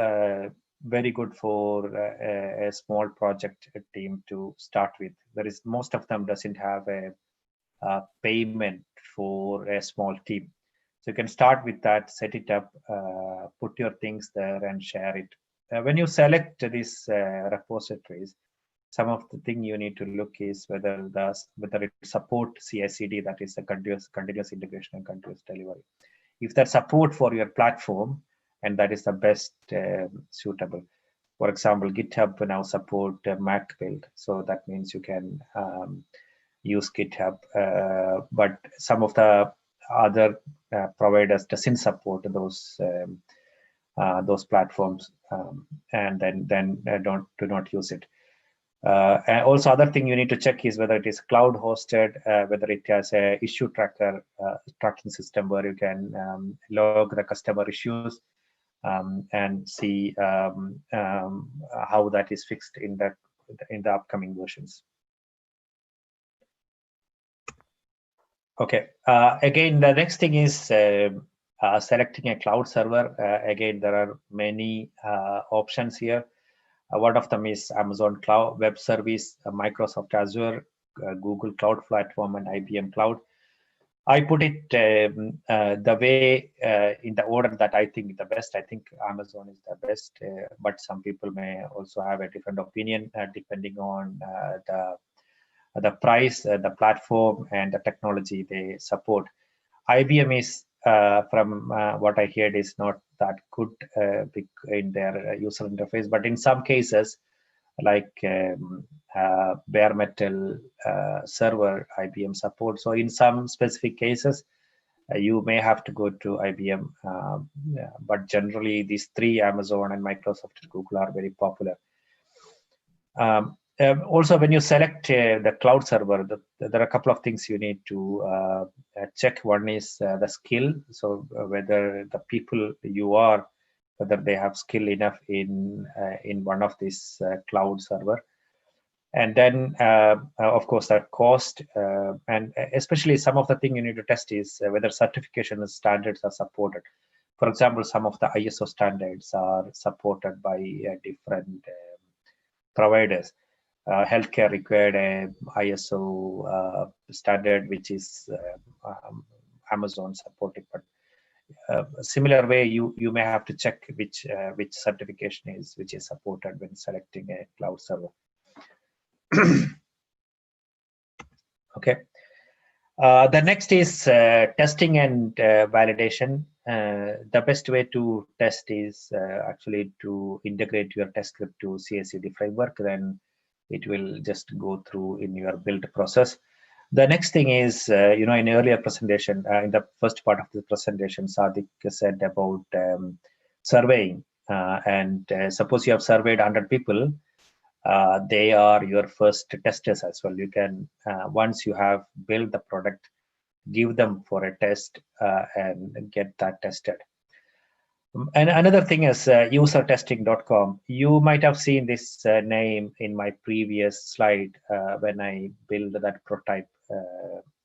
very good for a small project team to start with. Most of them doesn't have a payment for a small team. So you can start with that, set it up, put your things there and share it. When you select these repositories, some of the thing you need to look is whether it support CI/CD, that is a continuous integration and continuous delivery. If that support for your platform, and that is the best suitable. For example, GitHub now support Mac build, so that means you can use GitHub, but some of the other providers doesn't support those platforms, and then do not use it. And also, other thing you need to check is whether it is cloud hosted, whether it has a issue tracker tracking system where you can log the customer issues and see how that is fixed in the upcoming versions. Okay. Again, the next thing is selecting a cloud server. Again, there are many options here. One of them is Amazon Cloud Web Service, Microsoft Azure, Google Cloud Platform, and IBM Cloud. I put it the way in the order that I think the best. I think Amazon is the best, but some people may also have a different opinion depending on the price, the platform, and the technology they support. IBM is, from what I heard, is not that good in their user interface, but in some cases, like bare metal server, IBM support. So in some specific cases, you may have to go to IBM, but generally these three, Amazon and Microsoft and Google, are very popular. Also, when you select the cloud server, there are a couple of things you need to check. One is the skill. So whether the people you are, whether they have skill enough in one of these cloud server. And then, of course, the cost, and especially some of the thing you need to test is whether certification standards are supported. For example, some of the ISO standards are supported by different providers. Healthcare required a ISO standard, which is Amazon supported, but similar way you may have to check which certification is supported when selecting a cloud server. Okay. The next is testing and validation. The best way to test is actually to integrate your test script to CI/CD framework. Then it will just go through in your build process. The next thing is, in earlier presentation, in the first part of the presentation, Sadik said about surveying. And suppose you have surveyed 100 people, they are your first testers as well. You can, once you have built the product, give them for a test and get that tested. And another thing is usertesting.com. You might have seen this name in my previous slide when I build that prototype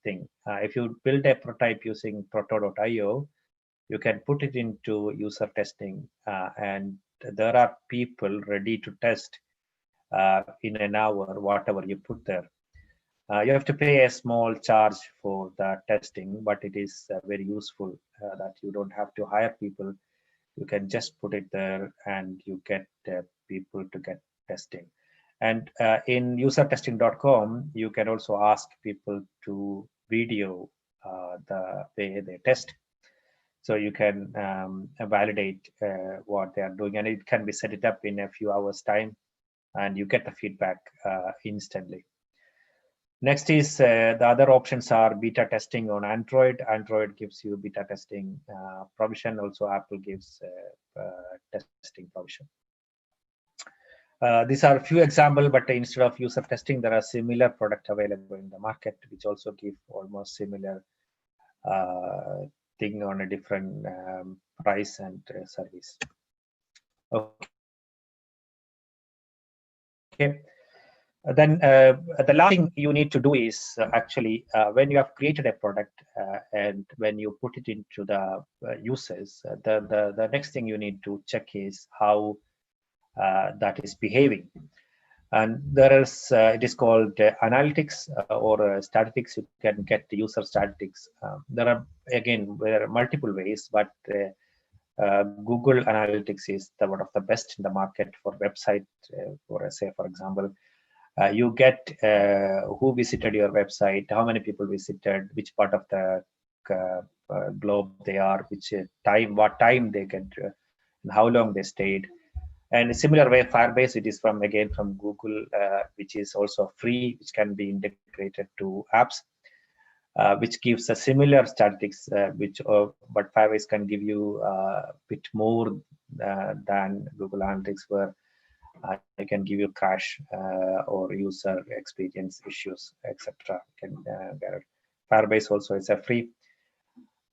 thing. If you build a prototype using proto.io, you can put it into user testing, and there are people ready to test in an hour, whatever you put there. You have to pay a small charge for the testing, but it is very useful that you don't have to hire people. You can just put it there and you get people to get testing. And in usertesting.com, you can also ask people to video the way they test. So you can validate what they are doing, and it can be set it up in a few hours time, and you get the feedback instantly. Next is the other options are beta testing on Android. Android gives you beta testing provision. Also, Apple gives testing provision. These are a few examples, but instead of user testing, there are similar product available in the market, which also give almost similar thing on a different price and service. Okay. Then the last thing you need to do is actually when you have created a product and when you put it into the users, the next thing you need to check is how that is behaving. And there is it is called analytics or statistics. You can get the user statistics. There are multiple ways, but Google Analytics is one of the best in the market for website. For say, for example, you get who visited your website, how many people visited, which part of the globe they are, which time, what time they get, and how long they stayed. And a similar way, Firebase, it is from Google, which is also free, which can be integrated to apps, which gives a similar statistics, but Firebase can give you a bit more than Google Analytics, where I can give you cache or user experience issues, etc. Firebase also is a free,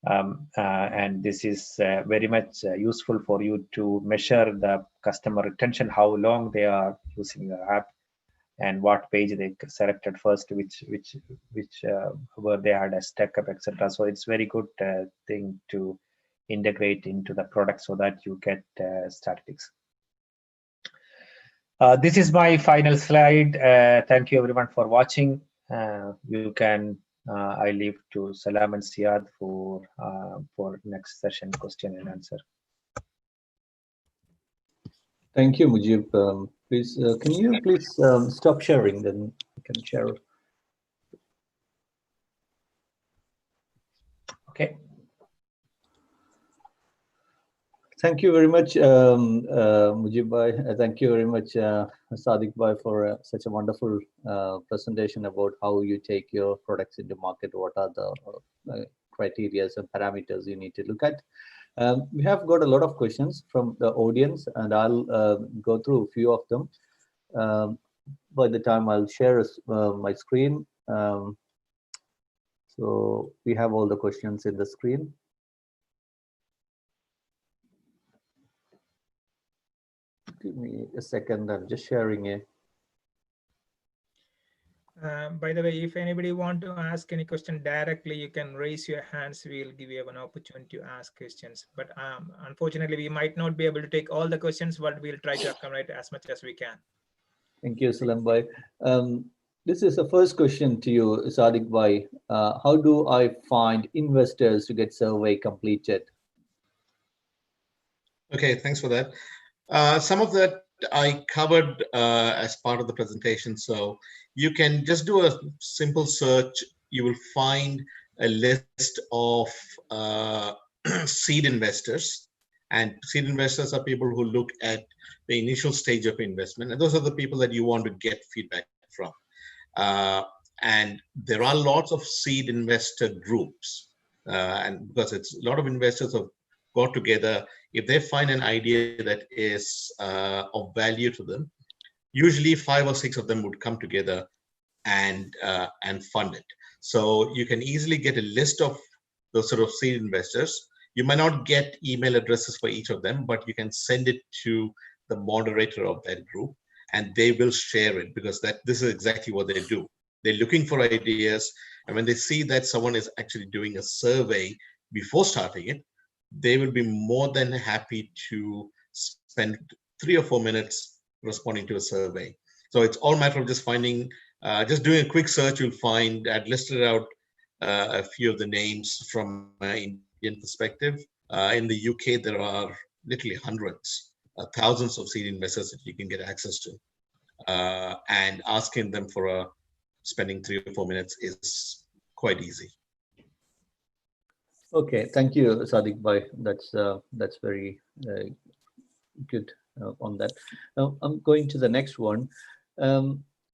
and this is very much useful for you to measure the customer retention, how long they are using your app, and what page they selected first, which where they had a stack up, etc. So it's very good thing to integrate into the product so that you get statistics. This is my final slide. Thank you everyone for watching. You can I leave to Salam and Siad for next session, question and answer. Thank you, Mujib. Please, can you please stop sharing? Then you can share. Okay. Thank you very much, Mujib Bhai. Thank you very much, Sadiq Bhai, for such a wonderful presentation about how you take your products into market. What are the criteria and parameters you need to look at? We have got a lot of questions from the audience, and I'll go through a few of them. By the time I'll share my screen. So we have all the questions in the screen. Give me a second, I'm just sharing it. By the way, if anybody want to ask any question directly, you can raise your hands. We'll give you an opportunity to ask questions. But unfortunately, we might not be able to take all the questions, but we'll try to accommodate as much as we can. Thank you, Salam Bhai. This is the first question to you, Sadiq Bhai. How do I find investors to get survey completed? Okay, thanks for that. Some of that I covered as part of the presentation. So you can just do a simple search. You will find a list of seed investors. And seed investors are people who look at the initial stage of investment. And those are the people that you want to get feedback from. And there are lots of seed investor groups. And because it's a lot of investors have got together, if they find an idea that is of value to them, usually 5 or 6 of them would come together and fund it. So you can easily get a list of those sort of seed investors. You might not get email addresses for each of them, but you can send it to the moderator of that group, and they will share it, because this is exactly what they do. They're looking for ideas, and when they see that someone is actually doing a survey before starting it, they will be more than happy to spend 3 or 4 minutes responding to a survey. So it's all matter of just finding, just doing a quick search. You'll find, I'd listed out a few of the names from an Indian perspective. In the UK, there are literally hundreds, thousands of seed investors that you can get access to. And asking them for spending 3 or 4 minutes is quite easy. Okay, thank you, Sadiq Bhai. That's very good on that. Now I'm going to the next one.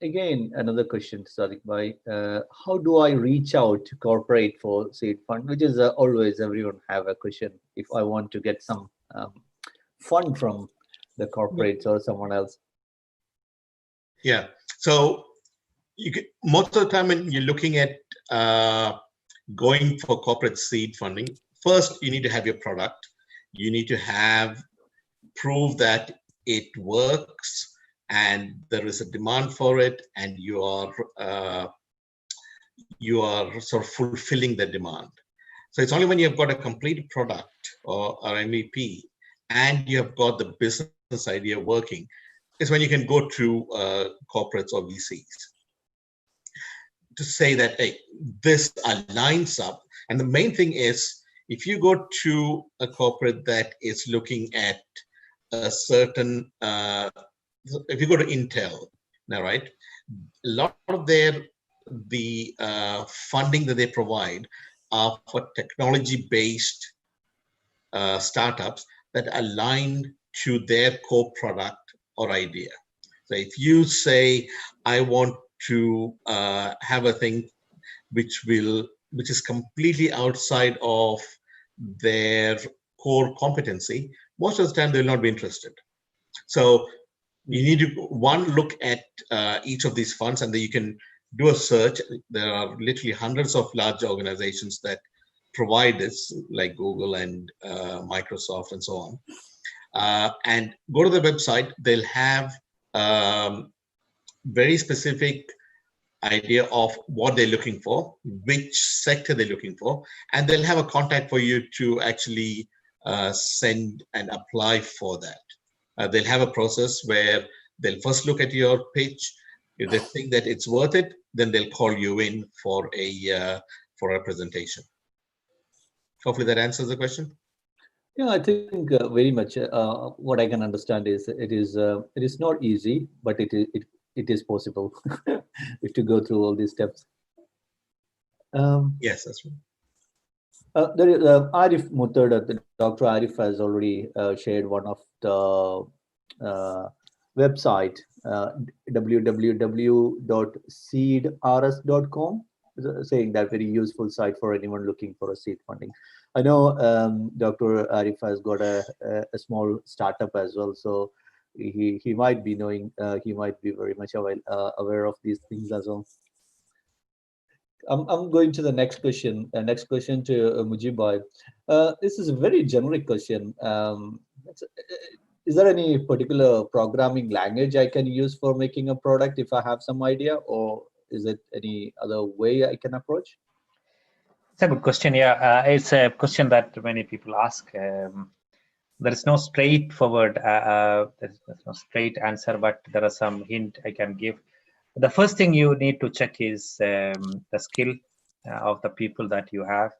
Again, another question to Sadiq Bhai. How do I reach out to corporate for seed fund? Which is always everyone have a question. If I want to get some fund from the corporates or someone else. Yeah. So most of the time when you're looking at going for corporate seed funding, first you need to have your product. You need to prove that it works and there is a demand for it, and you are sort of fulfilling the demand. So it's only when you've got a complete product or MVP and you have got the business idea working is when you can go to corporates or VCs to say that, hey, this aligns up. And the main thing is, if you go to a corporate that is looking at a certain, if you go to Intel, now, right, a lot of the funding that they provide are for technology-based startups that align to their core product or idea. So if you say, I want to have a thing which is completely outside of their core competency, most of the time they'll not be interested. So you need to look at each of these funds, and then you can do a search. There are literally hundreds of large organizations that provide this, like Google and Microsoft and so on. And go to the website. They'll have very specific idea of what they're looking for, which sector they're looking for, and they'll have a contact for you to actually send and apply for that. They'll have a process where they'll first look at your pitch. If they think that it's worth it, then they'll call you in for a presentation. Hopefully that answers the question. Yeah, I think very much. What I can understand is it is not easy, but it is possible to go through all these steps. Yes, that's right. There is Arif Muthod, Dr. Arif has already shared one of the website, www.seedrs.com, saying that very useful site for anyone looking for a seed funding. I know Dr. Arif has got a small startup as well, so he might be knowing, he might be very much aware of these things as well. I'm going to the next question. Next question to Mujib Bhai. This is a very generic question. Is there any particular programming language I can use for making a product if I have some idea, or is it any other way I can approach? It's a good question. Yeah, it's a question that many people ask. There is no straightforward, there's no straight answer, but there are some hint I can give. The first thing you need to check is the skill of the people that you have.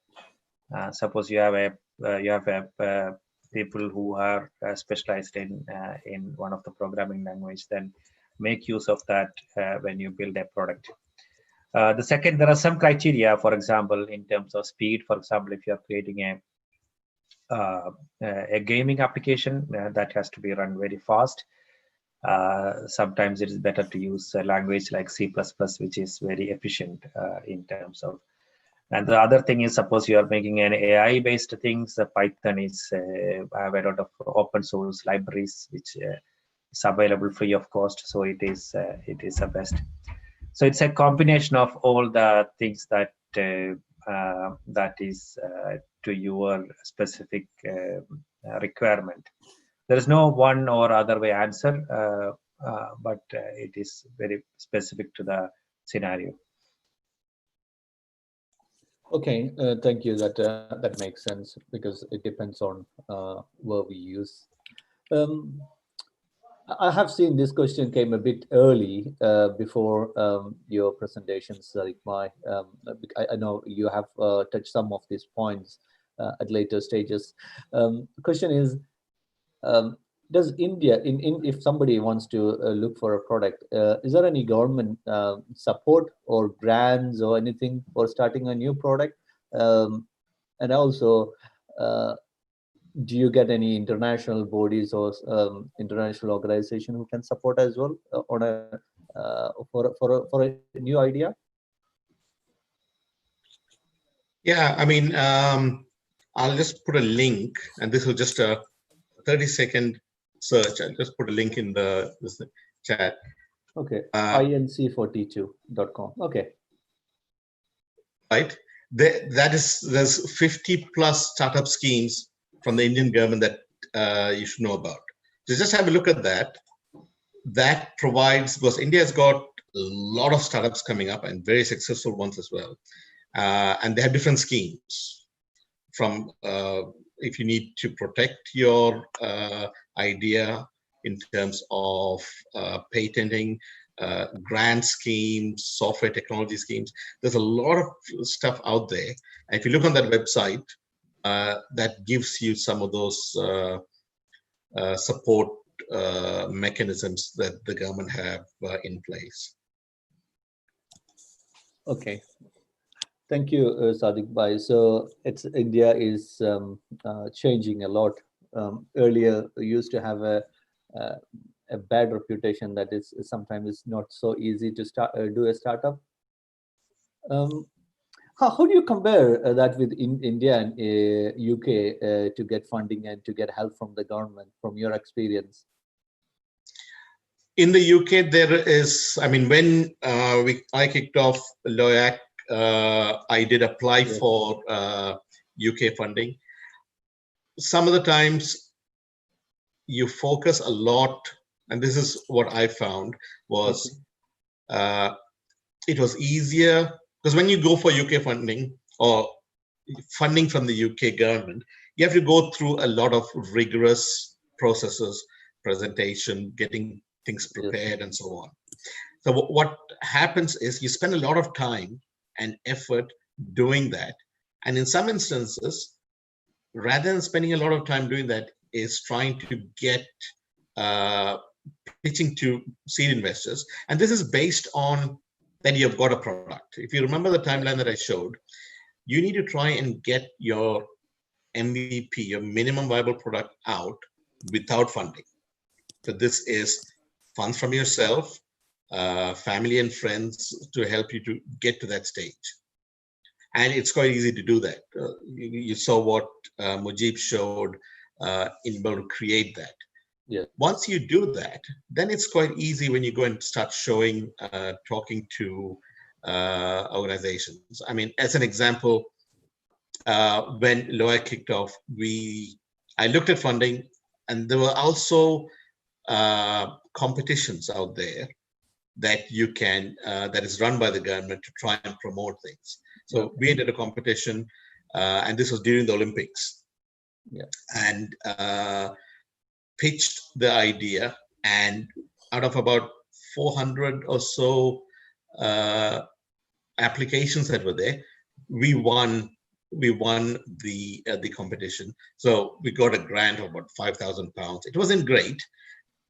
Suppose you have people who are specialized in one of the programming language, then make use of that when you build a product. The second, there are some criteria, for example, in terms of speed. For example, if you are creating a gaming application that has to be run very fast, sometimes it is better to use a language like C++, which is very efficient in terms of. And the other thing is, suppose you are making an AI-based things, Python is have a lot of open source libraries which is available free of cost, so it is the best. So it's a combination of all the things that to your specific requirement. There is no one or other way answer, but it is very specific to the scenario. Okay, thank you. That makes sense because it depends on where we use. Um, I have seen this question came a bit early before your presentation, Sarikmai. I know you have touched some of these points at later stages. The question is, does India, if somebody wants to look for a product, is there any government support or grants or anything for starting a new product? And also, do you get any international bodies or international organization who can support as well on a for a new idea? Yeah, I mean, I'll just put a link, and this was just a 30-second search. I'll just put a link in this chat. Okay, inc42.com. Okay. Right. There's 50 plus startup schemes from the Indian government that you should know about. So just have a look at that. That provides, because India has got a lot of startups coming up and very successful ones as well. And they have different schemes from if you need to protect your idea in terms of patenting, grant schemes, software technology schemes. There's a lot of stuff out there. And if you look on that website, that gives you some of those support mechanisms that the government have in place. Okay. Thank you, Sadiq Bhai. So India is changing a lot. Earlier, we used to have a bad reputation that is sometimes not so easy to do a startup. How do you compare that with India and UK to get funding and to get help from the government, from your experience? In the UK, there is, I mean, when I kicked off LOAC, I did apply for UK funding. Some of the times you focus a lot, and this is what I found was it was easier because when you go for UK funding or funding from the UK government, you have to go through a lot of rigorous processes, presentation, getting things prepared, and so on. So what happens is you spend a lot of time and effort doing that. And in some instances, rather than spending a lot of time doing that, is trying to get pitching to seed investors. And this is based on that you've got a product. If you remember the timeline that I showed, you need to try and get your MVP, your minimum viable product out without funding. So this is funds from yourself, family and friends to help you to get to that stage. And it's quite easy to do that. You saw what Mujib showed in order to create that. Yeah. Once you do that, then it's quite easy when you go and start showing, talking to organizations. I mean, as an example, when LOAC kicked off, I looked at funding, and there were also competitions out there that you can that is run by the government to try and promote things. So we entered a competition, and this was during the Olympics. Yeah. And pitched the idea, and out of about 400 or so applications that were there, we won the competition. So we got a grant of about £5,000. It wasn't great,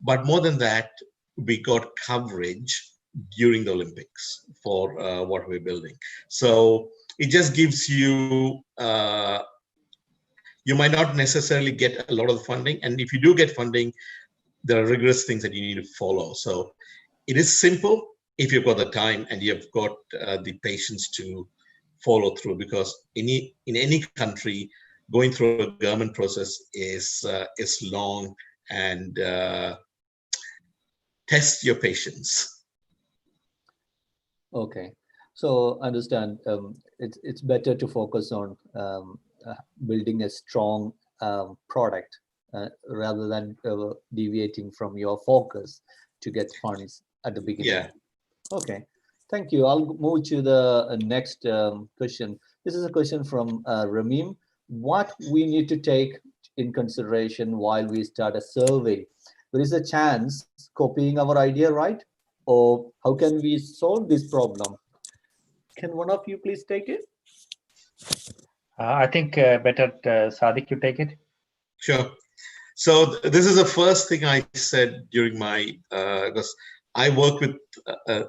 but more than that, we got coverage during the Olympics for what we're building. So it just gives you, you might not necessarily get a lot of funding. And if you do get funding, there are rigorous things that you need to follow. So it is simple if you've got the time and you've got the patience to follow through, because in any country, going through a government process is long and test your patience. Okay, so understand it's better to focus on building a strong product rather than deviating from your focus to get funds at the beginning. Yeah. Okay, thank you. I'll move to the next question. This is a question from Ramim. What we need to take in consideration while we start a survey? There is a chance copying our idea, right? Or how can we solve this problem? Can one of you please take it? I think better Sadik, you take it. Sure. So this is the first thing I said during my, because I work with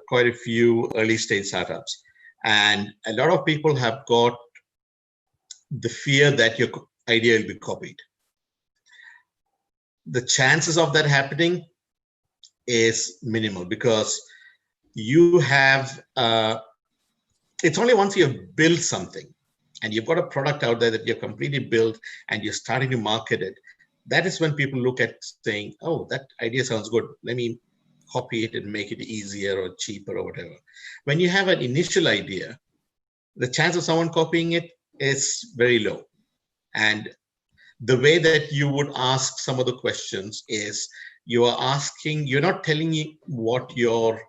quite a few early stage startups, and a lot of people have got the fear that your idea will be copied. The chances of that happening is minimal, because you have, it's only once you have built something and you've got a product out there that you've completely built and you're starting to market it, that is when people look at saying, oh, that idea sounds good. Let me copy it and make it easier or cheaper or whatever. When you have an initial idea, the chance of someone copying it is very low. And the way that you would ask some of the questions is you're not telling me what your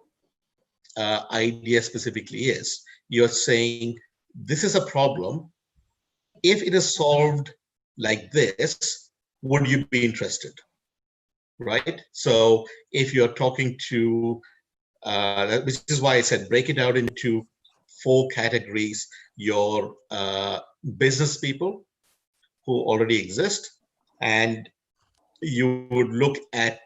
idea specifically is. You're saying, this is a problem. If it is solved like this, would you be interested? Right? So if you're talking to, which is why I said break it out into 4 categories: your business people who already exist, and you would look at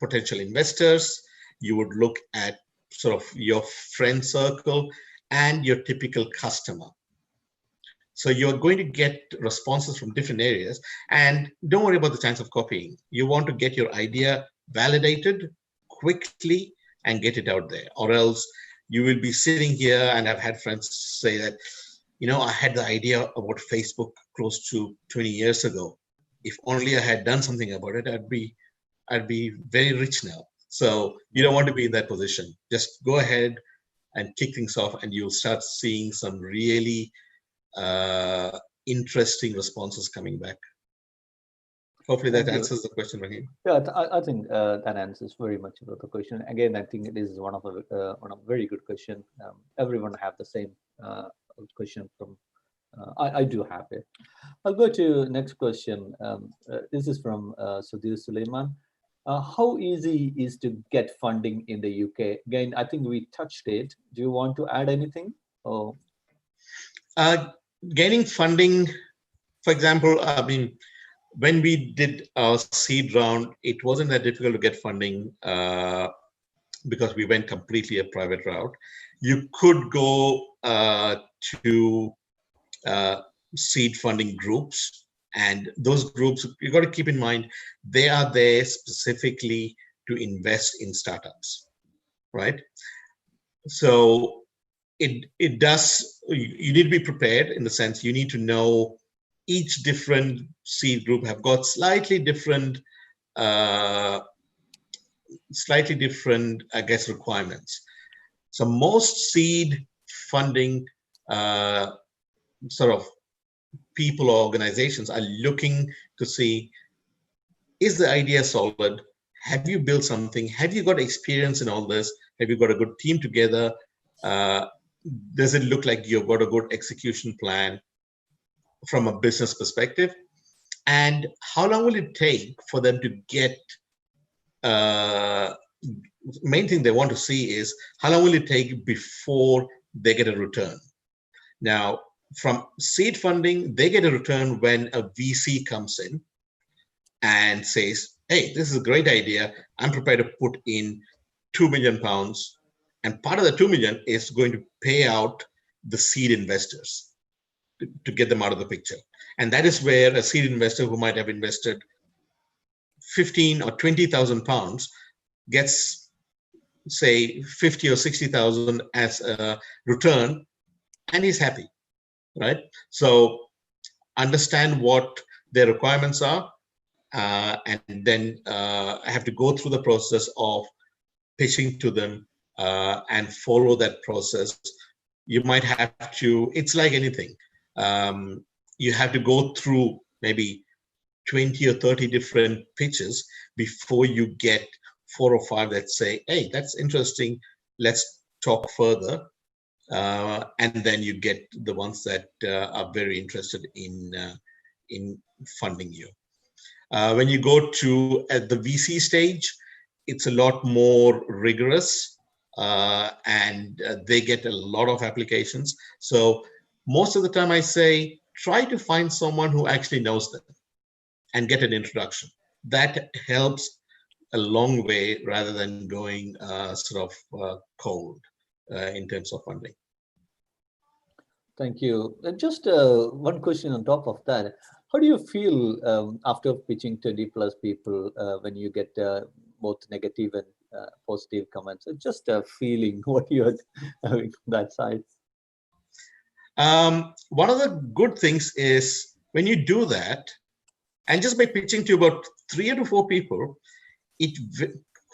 potential investors, you would look at sort of your friend circle and your typical customer. So you're going to get responses from different areas, and don't worry about the chance of copying. You want to get your idea validated quickly and get it out there, or else you will be sitting here, and I've had friends say that, you know, I had the idea about Facebook close to 20 years ago. If only I had done something about it, I'd be very rich now. So you don't want to be in that position. Just go ahead and kick things off, and you'll start seeing some really interesting responses coming back. Hopefully that answers the question, Rahim. Yeah, I think that answers very much about the question. Again, I think it is one of a very good question. Everyone have the same question from. I do have it. I'll go to next question. This is from Sudhir Suleiman. How easy is to get funding in the UK? Again, I think we touched it. Do you want to add anything? Oh. Gaining funding, for example, I mean, when we did our seed round, it wasn't that difficult to get funding because we went completely a private route. You could go to seed funding groups, and those groups, you got to keep in mind, they are there specifically to invest in startups, right? So it does, you need to be prepared in the sense you need to know each different seed group have got slightly different, I guess, requirements. So most seed funding sort of people or organizations are looking to see, is the idea solid? Have you built something? Have you got experience in all this? Have you got a good team together? Does it look like you've got a good execution plan from a business perspective? And how long will it take for them to get, main thing they want to see is how long will it take before they get a return? Now, from seed funding, they get a return when a VC comes in and says, hey, this is a great idea. I'm prepared to put in £2 million. And part of the 2 million is going to pay out the seed investors to get them out of the picture. And that is where a seed investor who might have invested 15 or 20,000 pounds gets, say, 50 or 60,000 as a return, and he's happy, right? So understand what their requirements are, and then have to go through the process of pitching to them and follow that process. You might have to, it's like anything. you have to go through maybe 20 or 30 different pitches before you get 4 or 5 that say, hey, that's interesting, let's talk further. And then you get the ones that are very interested in funding you. When you go to at the VC stage, it's a lot more rigorous, and they get a lot of applications. So most of the time I say, try to find someone who actually knows them and get an introduction. That helps a long way rather than going sort of cold in terms of funding. Thank you. Just one question on top of that. How do you feel after pitching 20 plus people when you get both negative and positive comments? Just a feeling what you're having from that side. One of the good things is when you do that, and just by pitching to about 3 to 4 people, it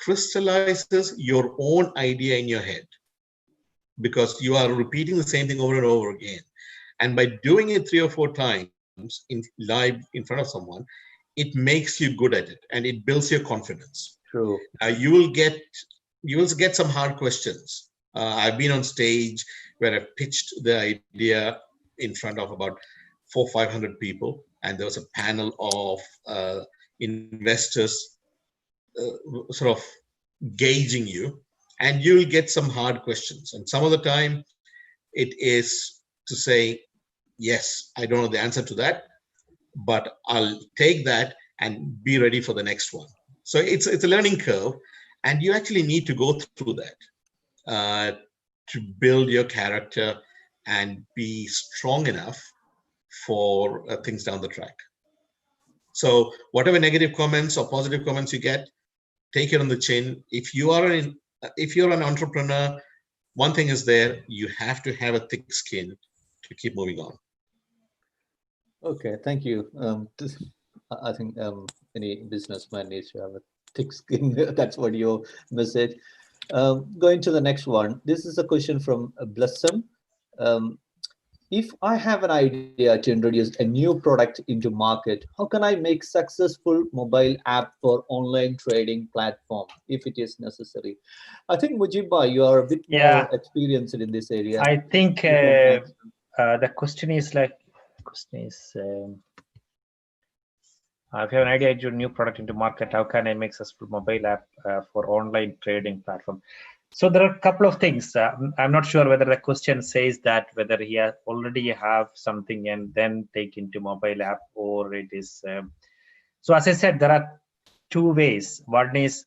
crystallizes your own idea in your head, because you are repeating the same thing over and over again. And by doing it 3 or 4 times in live in front of someone, it makes you good at it and it builds your confidence. True. You will get some hard questions. I've been on stage where I pitched the idea in front of about 400 or 500 people, and there was a panel of investors sort of gauging you, and you'll get some hard questions. And some of the time it is to say, yes, I don't know the answer to that, but I'll take that and be ready for the next one. So it's a learning curve, and you actually need to go through that to build your character and be strong enough for things down the track. So whatever negative comments or positive comments you get, take it on the chin. If you're an entrepreneur, one thing is there, you have to have a thick skin to keep moving on. Okay, thank you. I think any businessman needs to have a thick skin. That's what your message. Going to the next one. This is a question from Blossom. If I have an idea to introduce a new product into market, how can I make successful mobile app for online trading platform if it is necessary? I think Mujibba, you are a bit more experienced in this area. I think the question is like, if you have an idea to a new product into market, how can I make successful mobile app for online trading platform? So there are a couple of things. I'm not sure whether the question says that whether he already have something and then take into mobile app, or it is. So as I said, there are 2 ways. One is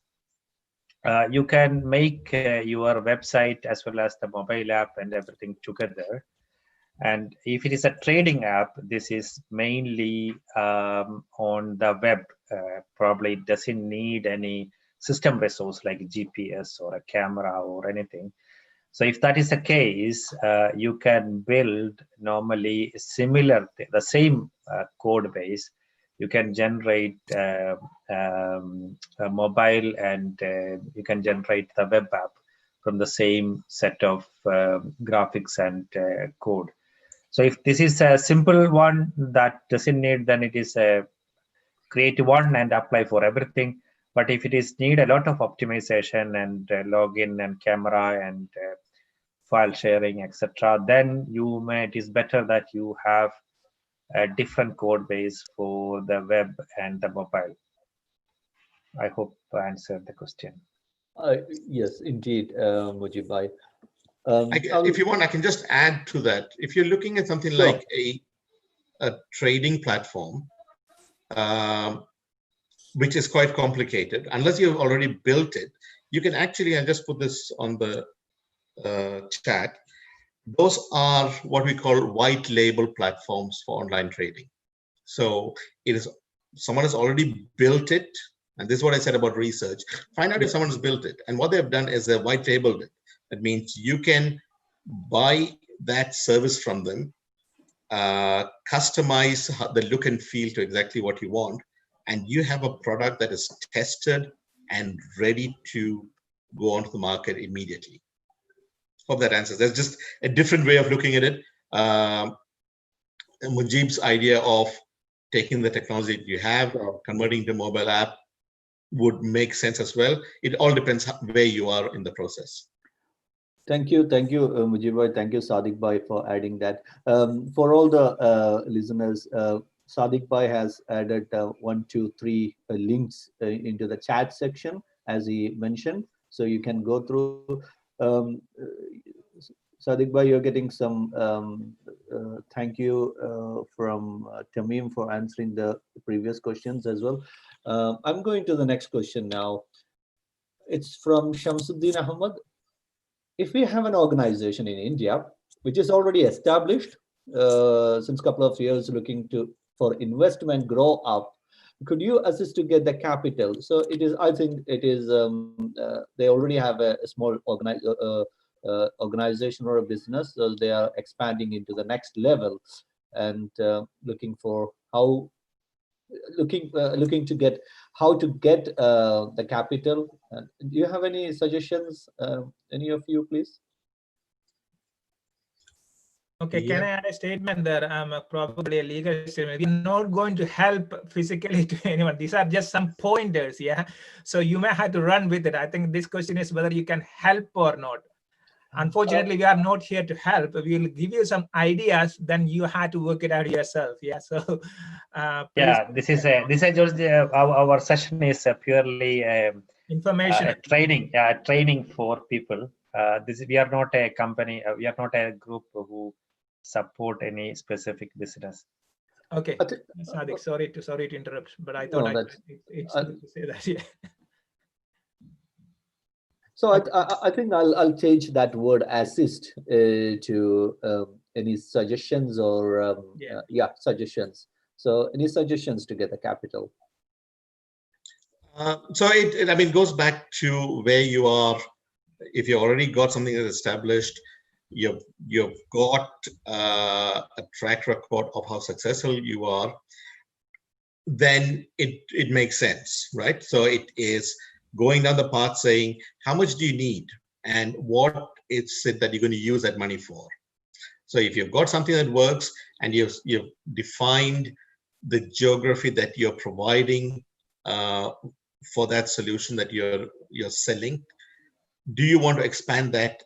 you can make your website as well as the mobile app and everything together. And if it is a trading app, this is mainly on the web. Probably it doesn't need any system resource like GPS or a camera or anything. So if that is the case, you can build normally similar, the same code base. You can generate a mobile, and you can generate the web app from the same set of graphics and code. So if this is a simple one that doesn't need, then it is a create one and apply for everything. But if it is need a lot of optimization and login and camera and file sharing, etc., then it is better that you have a different code base for the web and the mobile. I hope I answered the question. Yes, indeed, Mujibbai. If you want, I can just add to that. If you're looking at something like a trading platform, which is quite complicated, unless you've already built it, you can actually, I'll just put this on the chat. Those are what we call white label platforms for online trading. So it is someone has already built it, and this is what I said about research. Find out if someone has built it, and what they've done is they've white labeled it. That means you can buy that service from them, customize the look and feel to exactly what you want, and you have a product that is tested and ready to go onto the market immediately. Hope that answers. There's just a different way of looking at it. Mujib's idea of taking the technology that you have, converting to mobile app would make sense as well. It all depends where you are in the process. Thank you, Mujib bhai. Thank you, Sadiq bhai, for adding that. For all the listeners, Sadiq bhai has added 1, 2, 3 links into the chat section, as he mentioned. So you can go through. Sadiq bhai, you're getting some thank you from Tamim for answering the previous questions as well. I'm going to the next question now. It's from Shamsuddin Ahmad. If we have an organization in India which is already established since a couple of years, looking for investment grow up, could you assist to get the capital? So it is, I think it is, they already have a small organization or a business, so they are expanding into the next level and looking for how, looking to get how to get the capital. Do you have any suggestions, any of you, please? Okay, can I add a statement there? I'm probably a legal statement. We're not going to help physically to anyone. These are just some pointers, yeah? So you may have to run with it. I think this question is whether you can help or not. Unfortunately, we are not here to help. We will give you some ideas, then you have to work it out yourself, yeah? So, yeah, this is just our session is purely information training for people. We are not a company, we are not a group who support any specific business. Okay, Sadiq, sorry to interrupt, but I thought it's good to say that. Yeah. So I think I'll change that word assist to any suggestions or suggestions. So any suggestions to get the capital? So it goes back to where you are. If you already got something that's established, you've got a track record of how successful you are, then it makes sense, right? So it is going down the path saying, how much do you need and what is it that you're going to use that money for? So if you've got something that works and you've defined the geography that you're providing for that solution that you're selling, do you want to expand that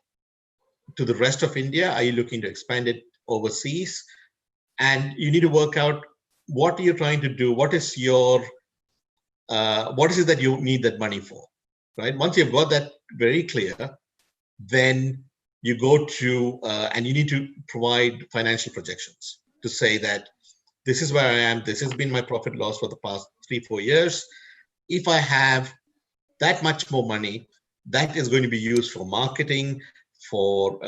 to the rest of India? Are you looking to expand it overseas? And you need to work out what you're trying to do. What is your what is it that you need that money for, right? Once you've got that very clear, then you go to and you need to provide financial projections to say that this is where I am. This has been my profit loss for the past 3-4 years. If I have that much more money, that is going to be used for marketing, for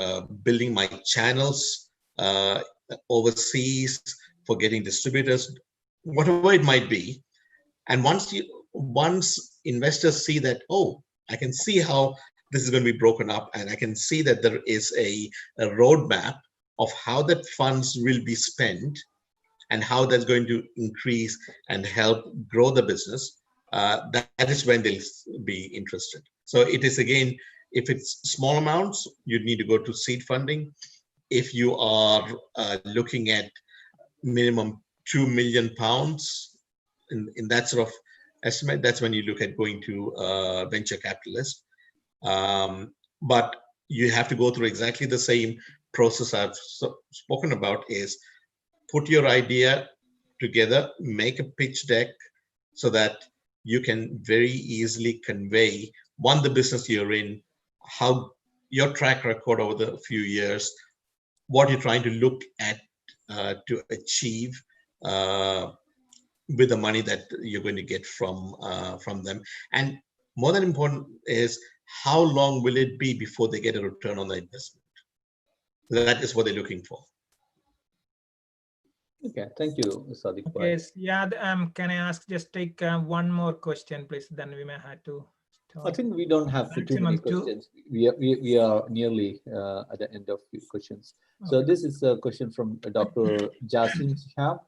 building my channels overseas, for getting distributors, whatever it might be. And once investors see that, oh, I can see how this is going to be broken up, and I can see that there is a roadmap of how that funds will be spent and how that's going to increase and help grow the business, that is when they'll be interested. So it is, again, if it's small amounts, you need to go to seed funding. If you are looking at minimum £2 million in that sort of estimate, that's when you look at going to venture capitalist. But you have to go through exactly the same process I've spoken about, is put your idea together, make a pitch deck so that you can very easily convey, one, the business you're in, how your track record over the few years, what you're trying to look at to achieve with the money that you're going to get from them. And more than important is, how long will it be before they get a return on the investment? That is what they're looking for. Okay, thank you, Sadiq. Yes, yeah. Can I ask, just take one more question, please? Then we may have to stop. I think we don't have too many questions. We are nearly at the end of questions. So Okay. this is a question from Dr. Jasim Shah.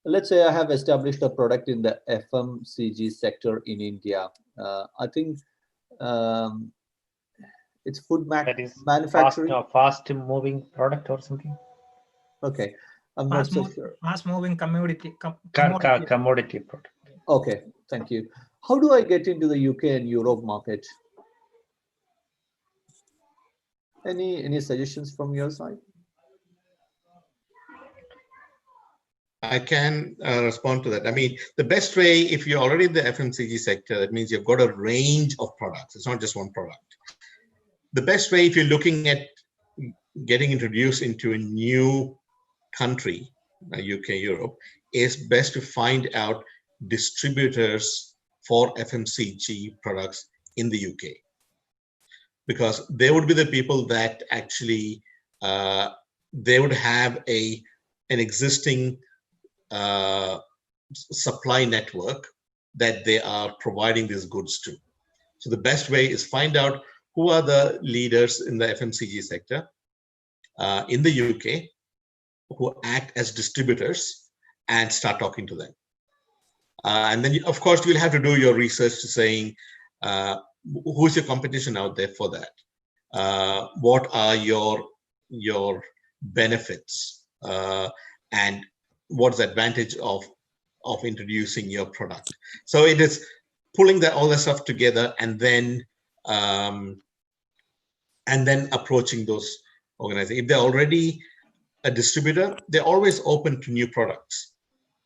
Let's say I have established a product in the FMCG sector in India. I think it's food That is manufacturing. fast moving product or something. Okay. I'm not so sure. Fast-moving commodity. Commodity product. Okay, thank you. How do I get into the UK and Europe market? Any suggestions from your side? I can respond to that. I mean, the best way, if you're already in the FMCG sector, that means you've got a range of products. It's not just one product. The best way, if you're looking at getting introduced into a new country, UK, Europe, is best to find out distributors for FMCG products in the UK. Because they would be the people that actually, they would have an existing supply network that they are providing these goods to. So the best way is find out who are the leaders in the FMCG sector in the UK who act as distributors and start talking to them. And then, of course, you'll have to do your research to saying, who's your competition out there for that? What are your benefits? And what's the advantage of introducing your product? So it is pulling all that stuff together and then approaching those organizations. If they're already a distributor, they're always open to new products.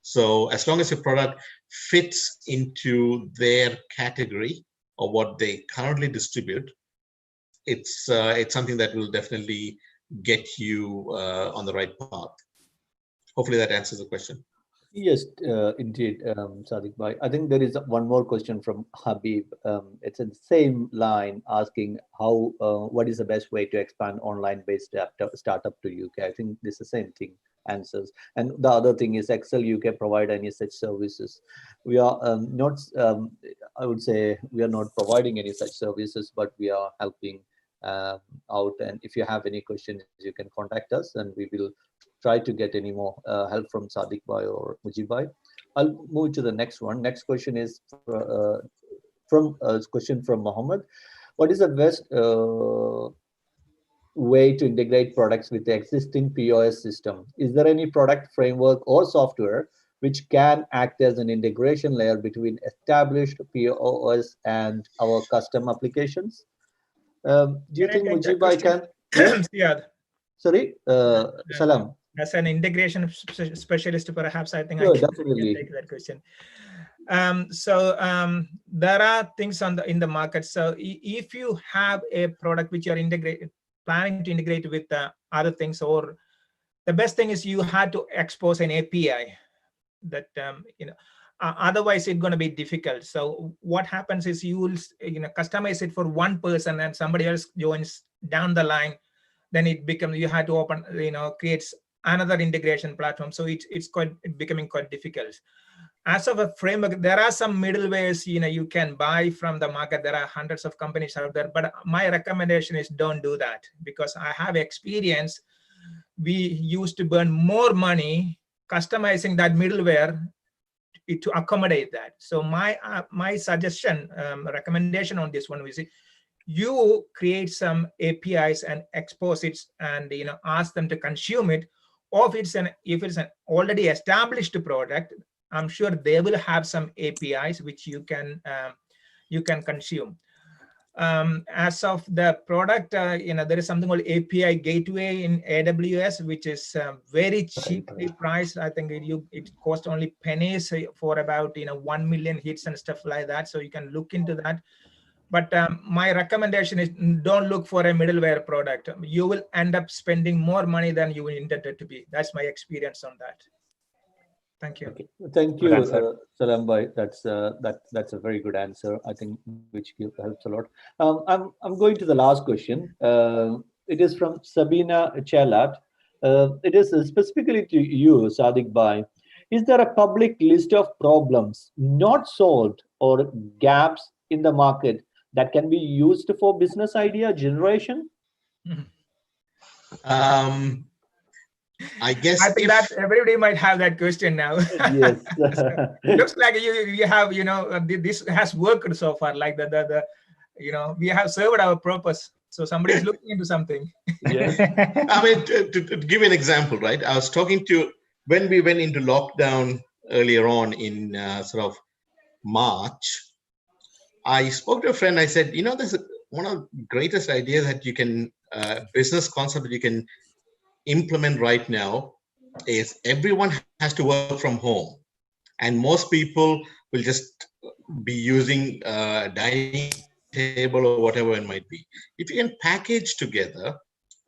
So as long as your product fits into their category or what they currently distribute, it's something that will definitely get you on the right path. Hopefully that answers the question. Yes, indeed, Sadiq Bhai. I think there is one more question from Habib. It's in the same line, asking what is the best way to expand online-based startup to UK? I think this is the same thing answers. And the other thing is Excel UK provide any such services. We are not, I would say, we are not providing any such services, but we are helping out. And if you have any questions, you can contact us and we will try to get any more help from Sadiq Bhai or Mujib Bhai. I'll move to the next one. Next question is from Mohammed. What is the best way to integrate products with the existing POS system? Is there any product framework or software which can act as an integration layer between established POS and our custom applications? Do you think Mujib Bhai can? Yeah. Sorry, Salam. As an integration specialist, perhaps I think sure, I can definitely take that question. There are things in the market. So if you have a product which you're planning to integrate with other things, or the best thing is you had to expose an API that otherwise it's going to be difficult. So what happens is you will customize it for one person and somebody else joins down the line. Then it becomes you had to open creates another integration platform. So it's becoming quite difficult. As of a framework, there are some middlewares you can buy from the market. There are hundreds of companies out there, but my recommendation is don't do that, because I have experience. We used to burn more money customizing that middleware to accommodate that. So my suggestion, recommendation on this one is you create some APIs and expose it and ask them to consume it. Or if it's an already established product, I'm sure they will have some APIs which you can consume. As of the product, there is something called API Gateway in AWS, which is very cheaply priced. I think it costs only pennies for about 1 million hits and stuff like that. So you can look into that. But my recommendation is don't look for a middleware product. You will end up spending more money than you intended to be. That's my experience on that. Thank you. Okay. Thank you, Salam Bhai. That's a very good answer, I think, which helps a lot. I'm going to the last question. It is from Sabina Chalat. It is specifically to you, Sadiq Bhai. Is there a public list of problems not solved or gaps in the market that can be used for business idea generation? I guess I think that everybody might have that question now. Yes. Looks like you have this has worked so far. Like we have served our purpose. So somebody is looking into something. Yes. I mean, to give you an example, right? I was talking to when we went into lockdown earlier on in sort of March, I spoke to a friend. I said, you know, there's one of the greatest ideas that you can, business concept that you can implement right now is everyone has to work from home. And most people will just be using a dining table or whatever it might be. If you can package together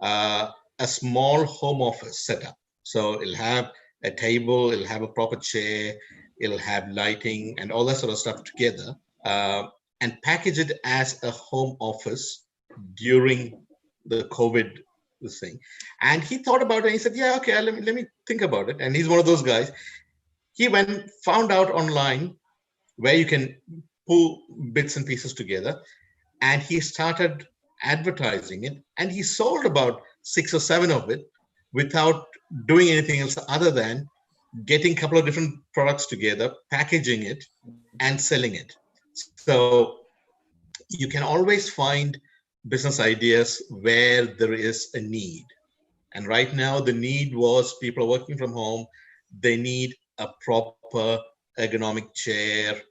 a small home office setup, so it'll have a table, it'll have a proper chair, it'll have lighting and all that sort of stuff together, and package it as a home office during the COVID thing. And he thought about it and he said, yeah, okay, let me think about it. And he's one of those guys. He found out online where you can pull bits and pieces together, and he started advertising it, and he sold about 6 or 7 of it without doing anything else other than getting a couple of different products together, packaging it, and selling it. So you can always find business ideas where there is a need. And right now the need was people are working from home. They need a proper ergonomic chair,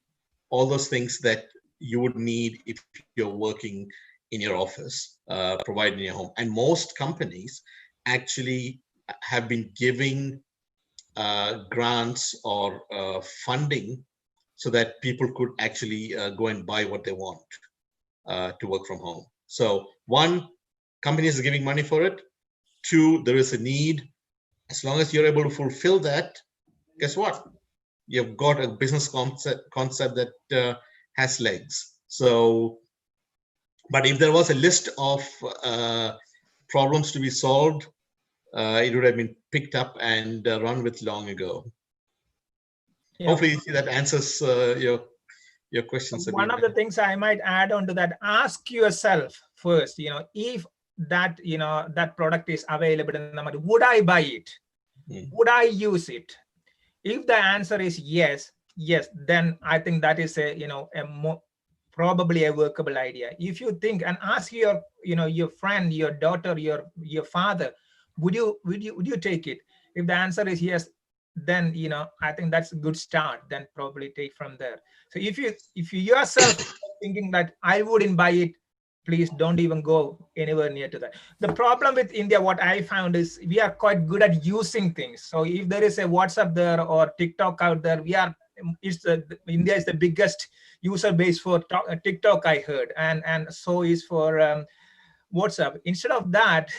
all those things that you would need if you're working in your office, provided in your home. And most companies actually have been giving grants or funding so that people could actually go and buy what they want to work from home. So 1, companies are giving money for it. 2, there is a need. As long as you're able to fulfill that, guess what? You've got a business concept that has legs. So, but if there was a list of problems to be solved, it would have been picked up and run with long ago. Yeah. Hopefully that answers your questions. One of the things I might add on to that, ask yourself first, you know, if that, you know, that product is available in the market, would I buy it? Would I use it? If the answer is yes, then I think that is a, you know, probably a workable idea. If you think, and ask your, you know, your friend, your daughter, your father, would you take it? If the answer is yes, then, you know, I think that's a good start. Then probably take from there. So if you yourself thinking that I wouldn't buy it, please don't even go anywhere near to that. The problem with India, what I found is we are quite good at using things. So if there is a WhatsApp there or TikTok out there, India is the biggest user base for TikTok, I heard, and so is for WhatsApp. Instead of that,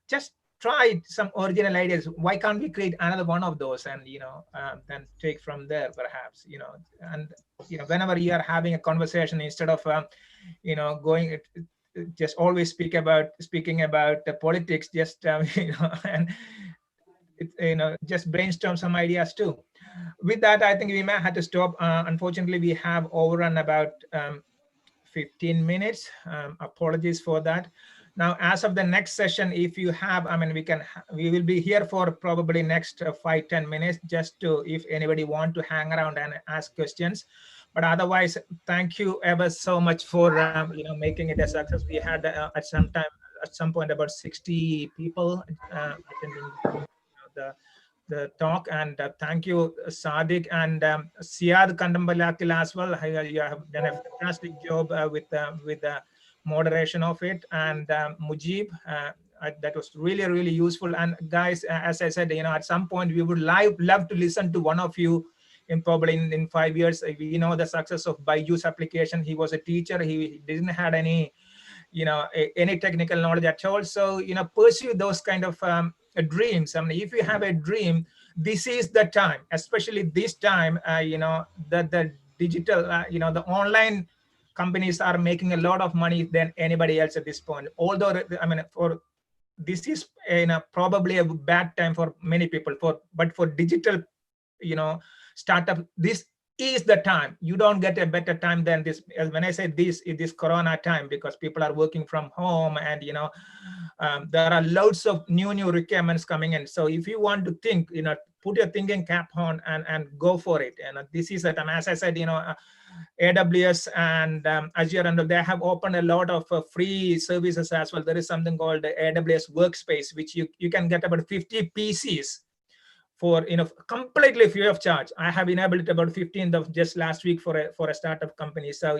just try some original ideas. Why can't we create another one of those, and, you know, then take from there, perhaps, you know. And, you know, whenever you are having a conversation, instead of you know, going, just always speaking about the politics, just you know, and you know, just brainstorm some ideas too. With that, I think we may have to stop. Unfortunately, we have overrun about 15 minutes. Apologies for that. Now, as of the next session, if you have, I mean, we will be here for probably next 5-10 minutes, just to, if anybody want to hang around and ask questions. But otherwise, thank you ever so much for you know, making it a success. We had at some point about 60 people attending the talk, and thank you, Sadiq and Siad Kandambalakil as well. You have done a fantastic job with the moderation of it, and Mujib, that was really, really useful. And guys, as I said, you know, at some point we would love to listen to one of you probably in 5 years. We know the success of Byju's application. He was a teacher. He didn't have any, you know, any technical knowledge at all. So, you know, pursue those kind of dreams. I mean, if you have a dream, this is the time, especially this time, you know, the digital, you know, the online companies are making a lot of money than anybody else at this point. Although, I mean, this is, you know, probably a bad time for many people, but for digital, you know, startup, this is the time. You don't get a better time than this. When I say this, is this Corona time, because people are working from home, and, you know, there are loads of new requirements coming in. So if you want to think, you know, put your thinking cap on and go for it. And this is the time. As I said, you know, AWS and Azure, and they have opened a lot of free services as well. There is something called the AWS Workspace, which you can get about 50 PCs for completely free of charge. I have enabled it about 15th of just last week for a startup company. So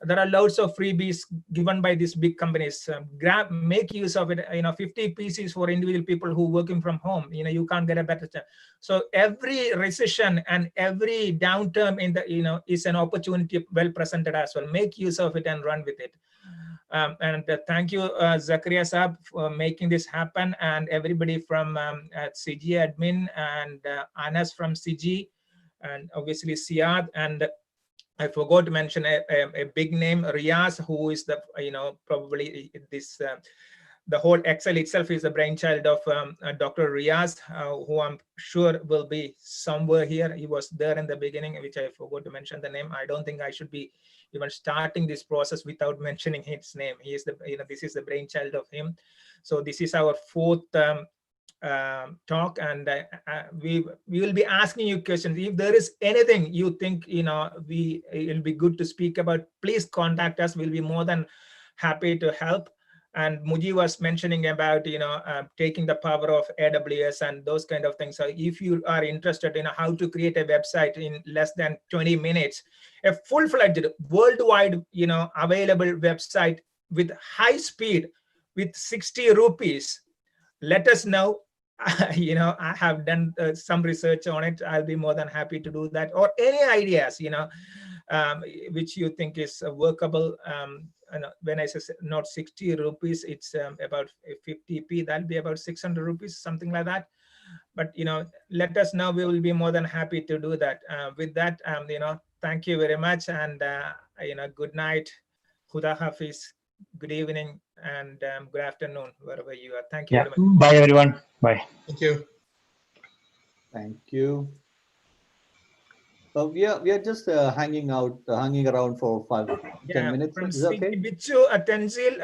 there are loads of freebies given by these big companies. Make use of it. 50 PCs for individual people who working from home. You can't get a better chance. So every recession and every downturn in the is an opportunity well presented as well. Make use of it and run with it. And thank you, Zakaria Saab, for making this happen, and everybody from Cigi admin, and Anas from Cigi, and obviously Siad, and I forgot to mention a big name, Riaz, who is the probably this the whole Excel itself is the brainchild of Dr. Riaz, who I'm sure will be somewhere here. He was there in the beginning, which I forgot to mention the name. I don't think I should be even starting this process without mentioning his name. He is the this is the brainchild of him. So this is our fourth talk, and we will be asking you questions. If there is anything you think it'll be good to speak about, please contact us. We'll be more than happy to help. And Muji was mentioning about taking the power of AWS and those kind of things. So if you are interested in how to create a website in less than 20 minutes, a full-fledged worldwide available website with high speed with 60 rupees, let us know. I have done some research on it. I'll be more than happy to do that. Or any ideas which you think is workable. When I say not 60 rupees, it's about 50p. That'll be about 600 rupees, something like that. But let us know. We will be more than happy to do that. With that, thank you very much, and good night, Khuda Hafiz, good evening, and good afternoon, wherever you are. Thank you very much. Bye, everyone. Bye. Thank you. Thank you. We are just hanging around for 5-10 minutes. From Is that okay? Bichu, Tenzil,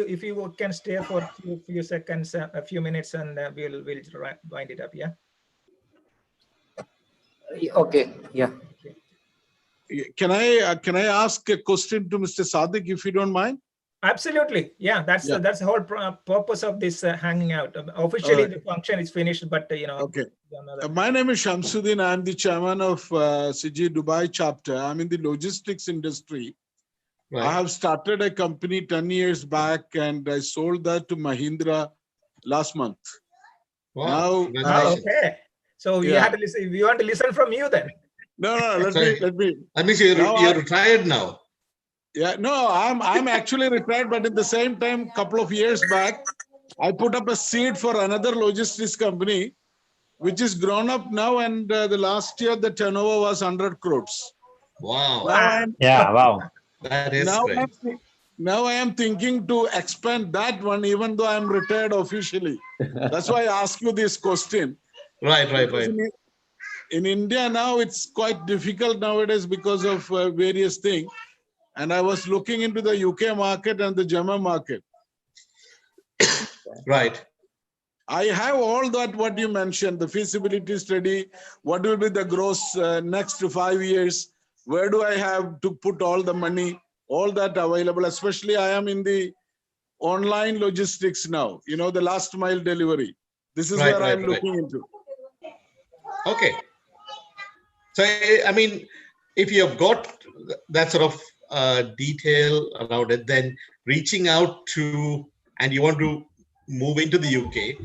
if you can stay for a few seconds, a few minutes, and we'll wind it up. Yeah. Okay. Yeah. Can I ask a question to Mr. Sadiq, if you don't mind? Absolutely. Yeah, that's the whole purpose of this hanging out. Officially, the function is finished, but Okay. My name is Shamsuddin. I'm the chairman of Cigi Dubai chapter. I'm in the logistics industry. Right. I have started a company 10 years back, and I sold that to Mahindra last month. Wow. Now, okay. So you had to listen. We want to listen from you then. No. Let me. That means you're retired now. Yeah, no, I'm actually retired, but at the same time, couple of years back, I put up a seed for another logistics company, which is grown up now, and the last year the turnover was 100 crores. Wow. Wow. That is great. Now I am thinking to expand that one, even though I'm retired officially. That's why I ask you this question. Right. In India now, it's quite difficult nowadays because of various things. And I was looking into the UK market and the German market. Right. I have all that what you mentioned, the feasibility study, what will be the gross next 5 years, where do I have to put all the money, all that available, especially I am in the online logistics now, the last mile delivery. This is where I'm looking into. Okay. So, I mean, if you have got that sort of detail around it, then reaching out to, and you want to move into the UK,